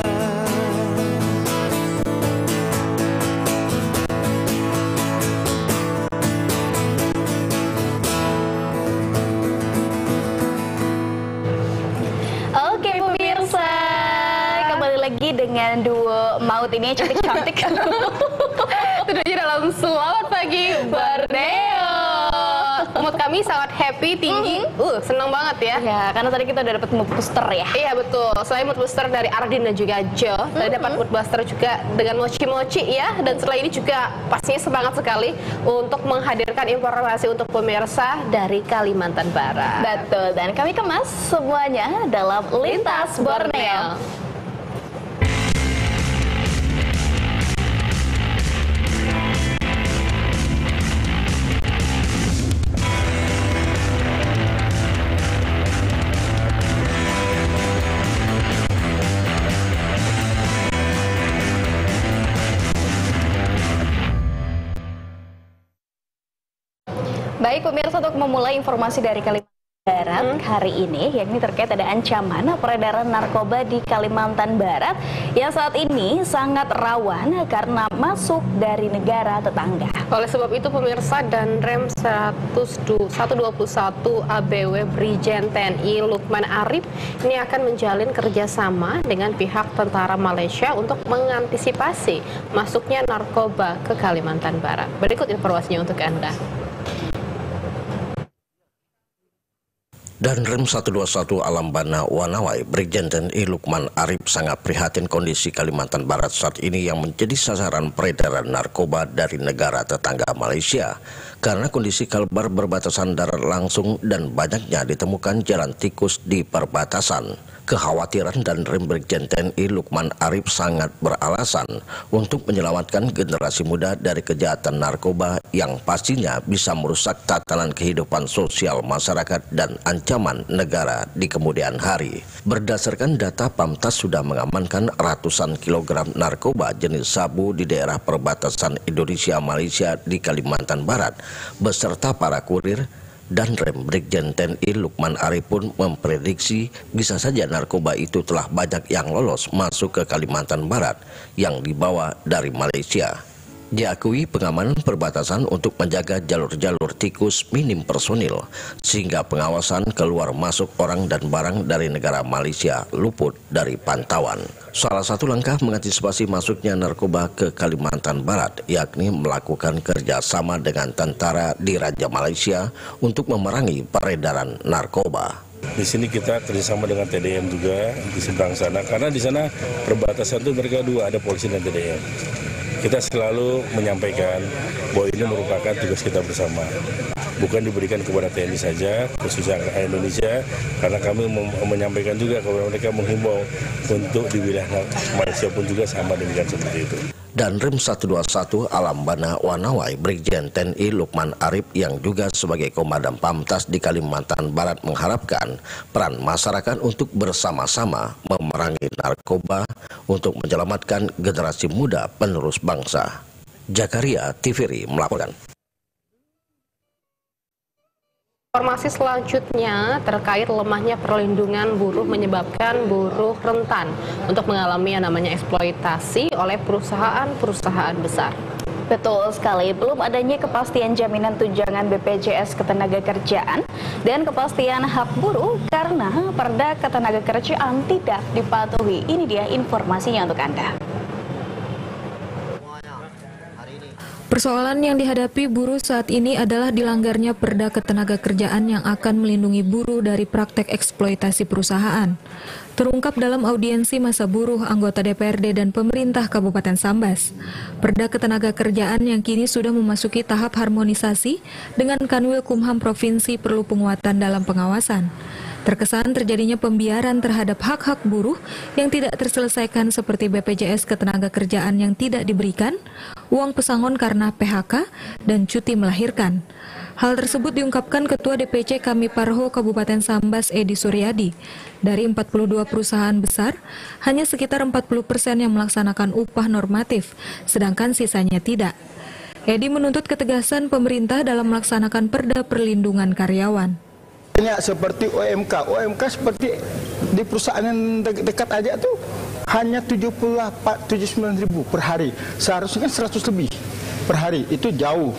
Oke pemirsa, kembali lagi dengan duo maut ini yang cantik-cantik. Tentunya dalam Selamat Pagi Borneo. Mood kami sangat happy, tinggi, senang banget ya. Ya, karena tadi kita udah dapat mood booster ya. Iya betul, selain mood booster dari Ardin dan juga Jo, tadi dapat mood booster juga dengan mochi-mochi ya. Dan setelah ini juga pastinya semangat sekali untuk menghadirkan informasi untuk pemirsa dari Kalimantan Barat. Betul, dan kami kemas semuanya dalam Lintas Borneo. Baik pemirsa, untuk memulai informasi dari Kalimantan Barat hari ini, yakni terkait ada ancaman peredaran narkoba di Kalimantan Barat yang saat ini sangat rawan karena masuk dari negara tetangga. Oleh sebab itu pemirsa, Danrem 121 ABW Brigjen TNI Lukman Arif ini akan menjalin kerjasama dengan pihak tentara Malaysia untuk mengantisipasi masuknya narkoba ke Kalimantan Barat. Berikut informasinya untuk Anda. Danrem 121 Alambana Wanawai Brigjen TNI Lukman Arif sangat prihatin kondisi Kalimantan Barat saat ini yang menjadi sasaran peredaran narkoba dari negara tetangga Malaysia. Karena kondisi Kalbar berbatasan darat langsung dan banyaknya ditemukan jalan tikus di perbatasan. Kekhawatiran Danrem Brigjen TNI Lukman Arif sangat beralasan untuk menyelamatkan generasi muda dari kejahatan narkoba yang pastinya bisa merusak tatanan kehidupan sosial masyarakat dan ancaman negara di kemudian hari. Berdasarkan data, Pamtas sudah mengamankan ratusan kilogram narkoba jenis sabu di daerah perbatasan Indonesia-Malaysia di Kalimantan Barat beserta para kurir. Danrem Brigjen TNI Lukman Arif pun memprediksi bisa saja narkoba itu telah banyak yang lolos masuk ke Kalimantan Barat yang dibawa dari Malaysia. Diakui pengamanan perbatasan untuk menjaga jalur-jalur tikus minim personil sehingga pengawasan keluar masuk orang dan barang dari negara Malaysia luput dari pantauan. Salah satu langkah mengantisipasi masuknya narkoba ke Kalimantan Barat yakni melakukan kerjasama dengan tentara di Raja Malaysia untuk memerangi peredaran narkoba. Di sini kita kerjasama dengan TDM juga di seberang sana, karena di sana perbatasan itu mereka dua, ada polisi dan TDM. Kita selalu menyampaikan bahwa ini merupakan tugas kita bersama, bukan diberikan kepada TNI saja, khususnya Indonesia, karena kami menyampaikan juga kepada mereka, menghimbau untuk di wilayah Malaysia pun juga sama demikian seperti itu. Danrem 121 Alambana Wanawai Brigjen TNI Lukman Arif yang juga sebagai Komandan Pamtas di Kalimantan Barat mengharapkan peran masyarakat untuk bersama-sama memerangi narkoba untuk menyelamatkan generasi muda penerus bangsa. Jakaria TVRI melaporkan. Informasi selanjutnya terkait lemahnya perlindungan buruh menyebabkan buruh rentan untuk mengalami yang namanya eksploitasi oleh perusahaan-perusahaan besar. Betul sekali, belum adanya kepastian jaminan tunjangan BPJS Ketenagakerjaan dan kepastian hak buruh karena Perda Ketenagakerjaan tidak dipatuhi. Ini dia informasinya untuk Anda. Persoalan yang dihadapi buruh saat ini adalah dilanggarnya Perda Ketenagakerjaan yang akan melindungi buruh dari praktek eksploitasi perusahaan. Terungkap dalam audiensi masa buruh anggota DPRD dan pemerintah Kabupaten Sambas. Perda Ketenagakerjaan yang kini sudah memasuki tahap harmonisasi dengan Kanwil Kumham Provinsi perlu penguatan dalam pengawasan. Terkesan terjadinya pembiaran terhadap hak-hak buruh yang tidak terselesaikan seperti BPJS Ketenagakerjaan yang tidak diberikan, uang pesangon karena PHK, dan cuti melahirkan. Hal tersebut diungkapkan Ketua DPC Kami Parho Kabupaten Sambas Edi Suryadi. Dari 42 perusahaan besar, hanya sekitar 40% yang melaksanakan upah normatif, sedangkan sisanya tidak. Edi menuntut ketegasan pemerintah dalam melaksanakan Perda Perlindungan Karyawan. Seperti OMK seperti di perusahaan yang dekat aja tuh hanya 79.000 per hari, seharusnya 100 lebih per hari, itu jauh.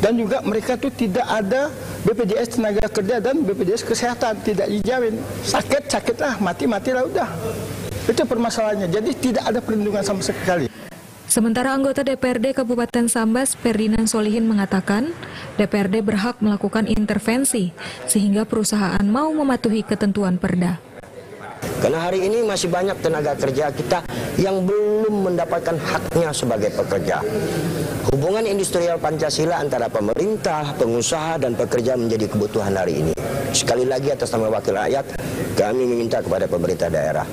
Dan juga mereka tuh tidak ada BPJS Tenaga Kerja dan BPJS Kesehatan, tidak dijamin. Sakit lah, mati lah udah. Itu permasalahannya, jadi tidak ada perlindungan sama sekali. Sementara anggota DPRD Kabupaten Sambas, Ferdinand Solihin mengatakan, DPRD berhak melakukan intervensi sehingga perusahaan mau mematuhi ketentuan Perda. Karena hari ini masih banyak tenaga kerja kita yang belum mendapatkan haknya sebagai pekerja. Hubungan industrial Pancasila antara pemerintah, pengusaha, dan pekerja menjadi kebutuhan hari ini. Sekali lagi atas nama wakil rakyat, kami meminta kepada pemerintah daerah.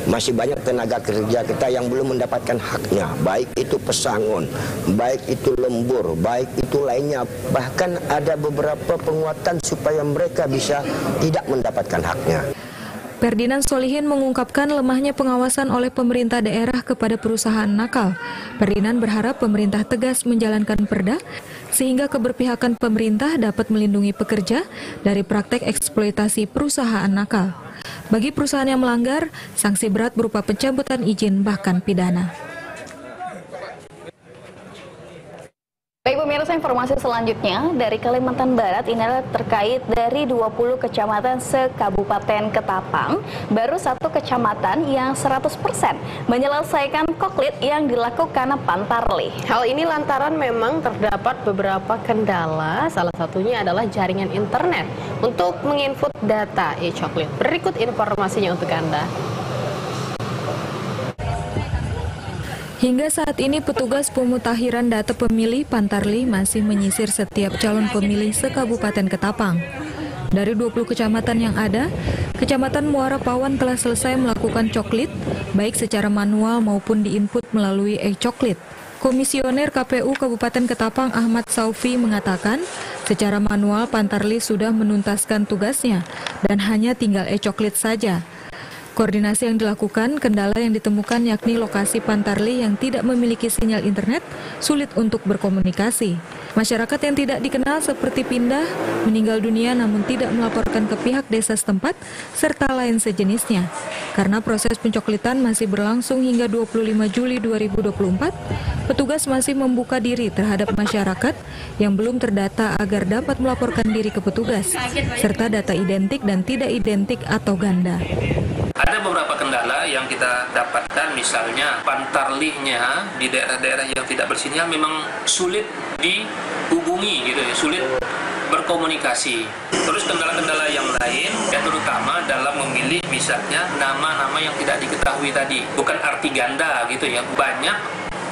Masih banyak tenaga kerja kita yang belum mendapatkan haknya, baik itu pesangon, baik itu lembur, baik itu lainnya. Bahkan ada beberapa penguatan supaya mereka bisa tidak mendapatkan haknya. Ferdinand Solihin mengungkapkan lemahnya pengawasan oleh pemerintah daerah kepada perusahaan nakal. Ferdinand berharap pemerintah tegas menjalankan Perda sehingga keberpihakan pemerintah dapat melindungi pekerja dari praktek eksploitasi perusahaan nakal. Bagi perusahaan yang melanggar, sanksi berat berupa pencabutan izin bahkan pidana. Baik pemirsa, informasi selanjutnya dari Kalimantan Barat ini adalah terkait dari 20 kecamatan se-Kabupaten Ketapang, baru satu kecamatan yang 100% menyelesaikan koklit yang dilakukan Pantarli. Hal ini lantaran memang terdapat beberapa kendala, salah satunya adalah jaringan internet untuk menginput data e-coklit. Berikut informasinya untuk Anda. Hingga saat ini petugas pemutakhiran data pemilih Pantarli masih menyisir setiap calon pemilih se-Kabupaten Ketapang. Dari 20 kecamatan yang ada, Kecamatan Muara Pawan telah selesai melakukan coklit, baik secara manual maupun diinput melalui e-coklit. Komisioner KPU Kabupaten Ketapang Ahmad Saufi mengatakan, secara manual Pantarli sudah menuntaskan tugasnya dan hanya tinggal e-coklit saja. Koordinasi yang dilakukan, kendala yang ditemukan yakni lokasi Pantarli yang tidak memiliki sinyal internet, sulit untuk berkomunikasi. Masyarakat yang tidak dikenal seperti pindah, meninggal dunia namun tidak melaporkan ke pihak desa setempat, serta lain sejenisnya. Karena proses pencoklitan masih berlangsung hingga 25 Juli 2024, petugas masih membuka diri terhadap masyarakat yang belum terdata agar dapat melaporkan diri ke petugas, serta data identik dan tidak identik atau ganda. Ada beberapa kendala yang kita dapatkan, misalnya Pantarlinya di daerah-daerah yang tidak bersinyal memang sulit dihubungi gitu ya, sulit berkomunikasi. Terus kendala-kendala yang lain, ya terutama dalam memilih misalnya nama-nama yang tidak diketahui tadi, bukan arti ganda gitu ya, banyak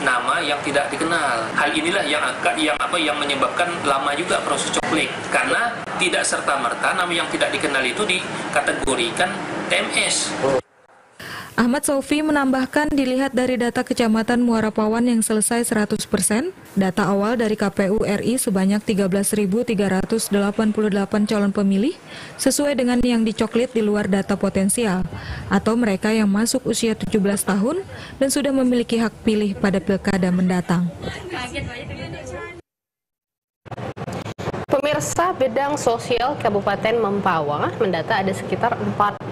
nama yang tidak dikenal. Hal inilah yang menyebabkan lama juga proses coklit, karena tidak serta-merta nama yang tidak dikenal itu dikategorikan TMS. Ahmad Sofi menambahkan dilihat dari data Kecamatan Muara Pawan yang selesai 100%, data awal dari KPU RI sebanyak 13.388 calon pemilih sesuai dengan yang dicoklit di luar data potensial atau mereka yang masuk usia 17 tahun dan sudah memiliki hak pilih pada pilkada mendatang. Pemirsa, Bidang Sosial Kabupaten Mempawah mendata ada sekitar 40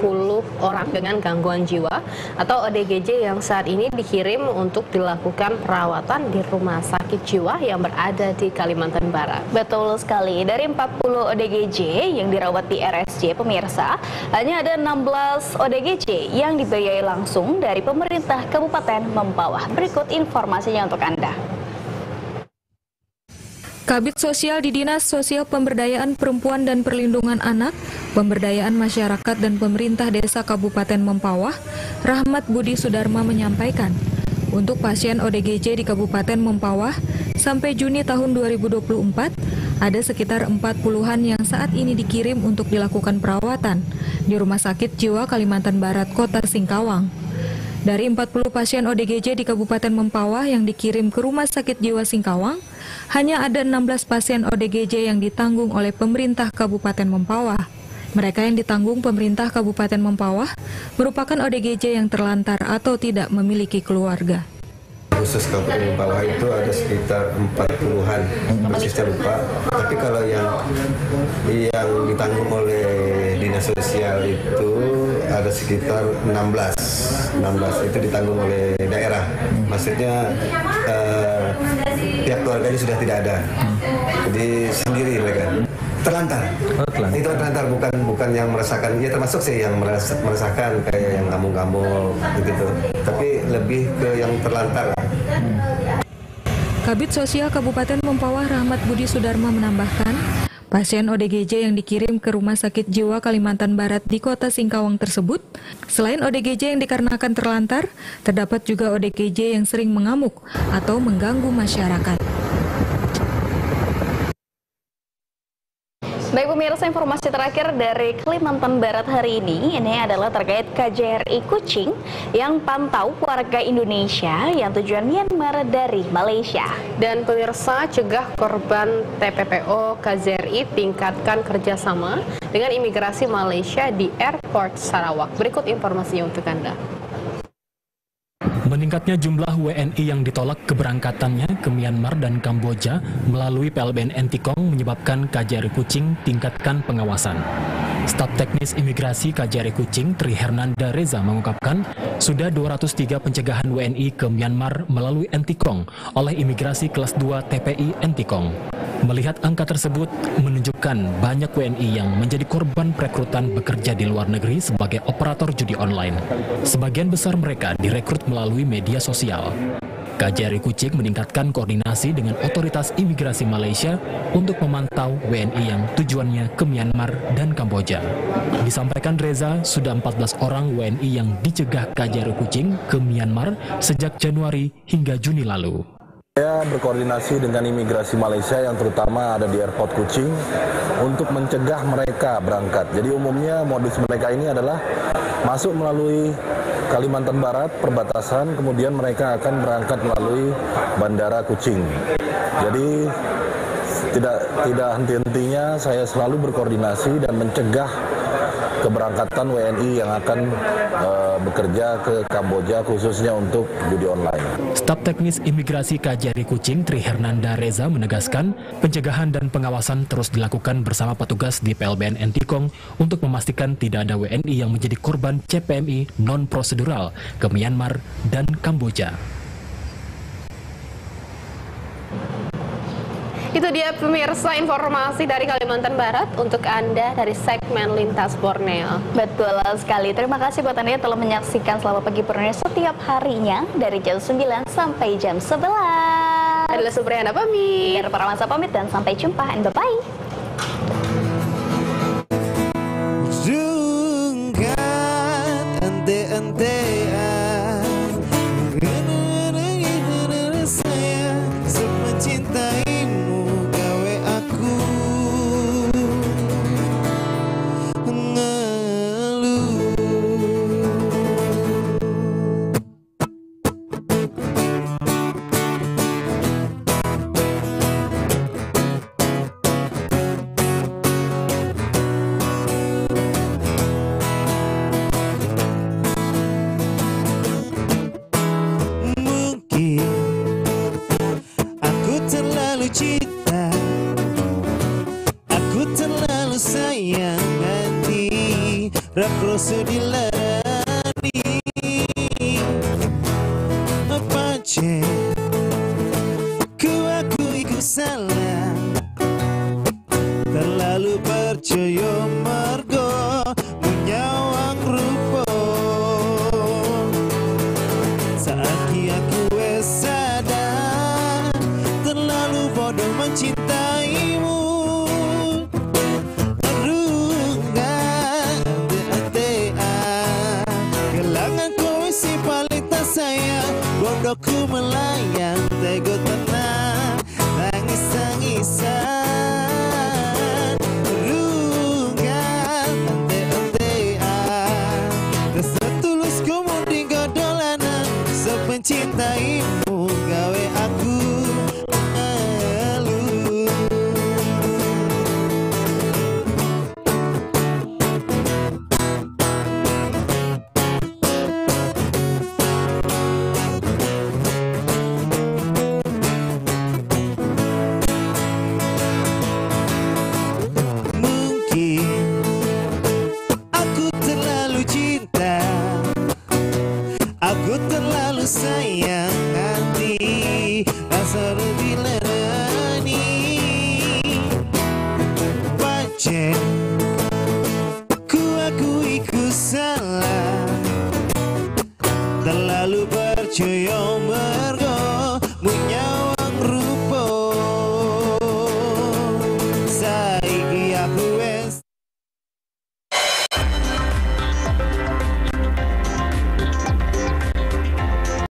orang dengan gangguan jiwa atau ODGJ yang saat ini dikirim untuk dilakukan perawatan di rumah sakit jiwa yang berada di Kalimantan Barat. Betul sekali, dari 40 ODGJ yang dirawat di RSJ, pemirsa, hanya ada 16 ODGJ yang dibiayai langsung dari pemerintah Kabupaten Mempawah. Berikut informasinya untuk Anda. Kabid Sosial di Dinas Sosial Pemberdayaan Perempuan dan Perlindungan Anak, Pemberdayaan Masyarakat dan Pemerintah Desa Kabupaten Mempawah, Rahmat Budi Sudarma menyampaikan, untuk pasien ODGJ di Kabupaten Mempawah, sampai Juni tahun 2024, ada sekitar 40-an yang saat ini dikirim untuk dilakukan perawatan di Rumah Sakit Jiwa Kalimantan Barat, Kota Singkawang. Dari 40 pasien ODGJ di Kabupaten Mempawah yang dikirim ke Rumah Sakit Jiwa Singkawang, hanya ada 16 pasien ODGJ yang ditanggung oleh pemerintah Kabupaten Mempawah. Mereka yang ditanggung pemerintah Kabupaten Mempawah merupakan ODGJ yang terlantar atau tidak memiliki keluarga. Khusus Kabupaten Mempawah itu ada sekitar 40-an, persisnya lupa. Tapi kalau yang ditanggung oleh Dinas Sosial itu ada sekitar 16 itu ditanggung oleh daerah. Maksudnya pihak keluarganya sudah tidak ada. Jadi sendiri mereka. Terlantar. Itu terlantar, bukan yang merasakan. Ya termasuk sih yang merasakan kayak yang ngamuk-ngamuk gitu. Tapi lebih ke yang terlantar. Kabid Sosial Kabupaten Mempawah Rahmat Budi Sudarma menambahkan, pasien ODGJ yang dikirim ke Rumah Sakit Jiwa Kalimantan Barat di Kota Singkawang tersebut, selain ODGJ yang dikarenakan terlantar, terdapat juga ODGJ yang sering mengamuk atau mengganggu masyarakat. Baik pemirsa, informasi terakhir dari Kalimantan Barat hari ini adalah terkait KJRI Kucing yang pantau warga Indonesia yang tujuan Myanmar dari Malaysia. Dan pemirsa, cegah korban TPPO KJRI, tingkatkan kerjasama dengan imigrasi Malaysia di Airport Sarawak. Berikut informasinya untuk Anda. Meningkatnya jumlah WNI yang ditolak keberangkatannya ke Myanmar dan Kamboja melalui PLBN Entikong menyebabkan KJRI Kucing tingkatkan pengawasan. Staf Teknis Imigrasi KJRI Kucing, Tri Hernanda Reza mengungkapkan, sudah 203 pencegahan WNI ke Myanmar melalui Entikong oleh Imigrasi Kelas 2 TPI Entikong. Melihat angka tersebut menunjukkan banyak WNI yang menjadi korban perekrutan bekerja di luar negeri sebagai operator judi online. Sebagian besar mereka direkrut melalui media sosial. KJRI Kucing meningkatkan koordinasi dengan otoritas imigrasi Malaysia untuk memantau WNI yang tujuannya ke Myanmar dan Kamboja. Disampaikan Reza, sudah 14 orang WNI yang dicegah KJRI Kucing ke Myanmar sejak Januari hingga Juni lalu. Saya berkoordinasi dengan imigrasi Malaysia yang terutama ada di Airport Kucing untuk mencegah mereka berangkat. Jadi umumnya modus mereka ini adalah masuk melalui Kalimantan Barat, perbatasan, kemudian mereka akan berangkat melalui Bandara Kucing. Jadi tidak henti-hentinya saya selalu berkoordinasi dan mencegah keberangkatan WNI yang akan bekerja ke Kamboja khususnya untuk judi online. Staf Teknis Imigrasi KJRI Kucing, Tri Hernanda Reza menegaskan, pencegahan dan pengawasan terus dilakukan bersama petugas di PLBN Entikong untuk memastikan tidak ada WNI yang menjadi korban CPMI non-prosedural ke Myanmar dan Kamboja. Itu dia pemirsa informasi dari Kalimantan Barat untuk Anda dari segmen Lintas Borneo. Betul sekali. Terima kasih buat Anda yang telah menyaksikan Selamat Pagi Borneo setiap harinya dari jam 9 sampai jam 11. Adalah Supriyana pamit. Biar Parawansa pamit dan sampai jumpa. And bye-bye. rakroso dilarani apa cek ku akui ku salah terlalu percaya mergo menyawang rupa saiki aku wes sadar terlalu bodoh mencintaimu. Aduh nggak kehilangan kau si paling tak sayang bodohku melayang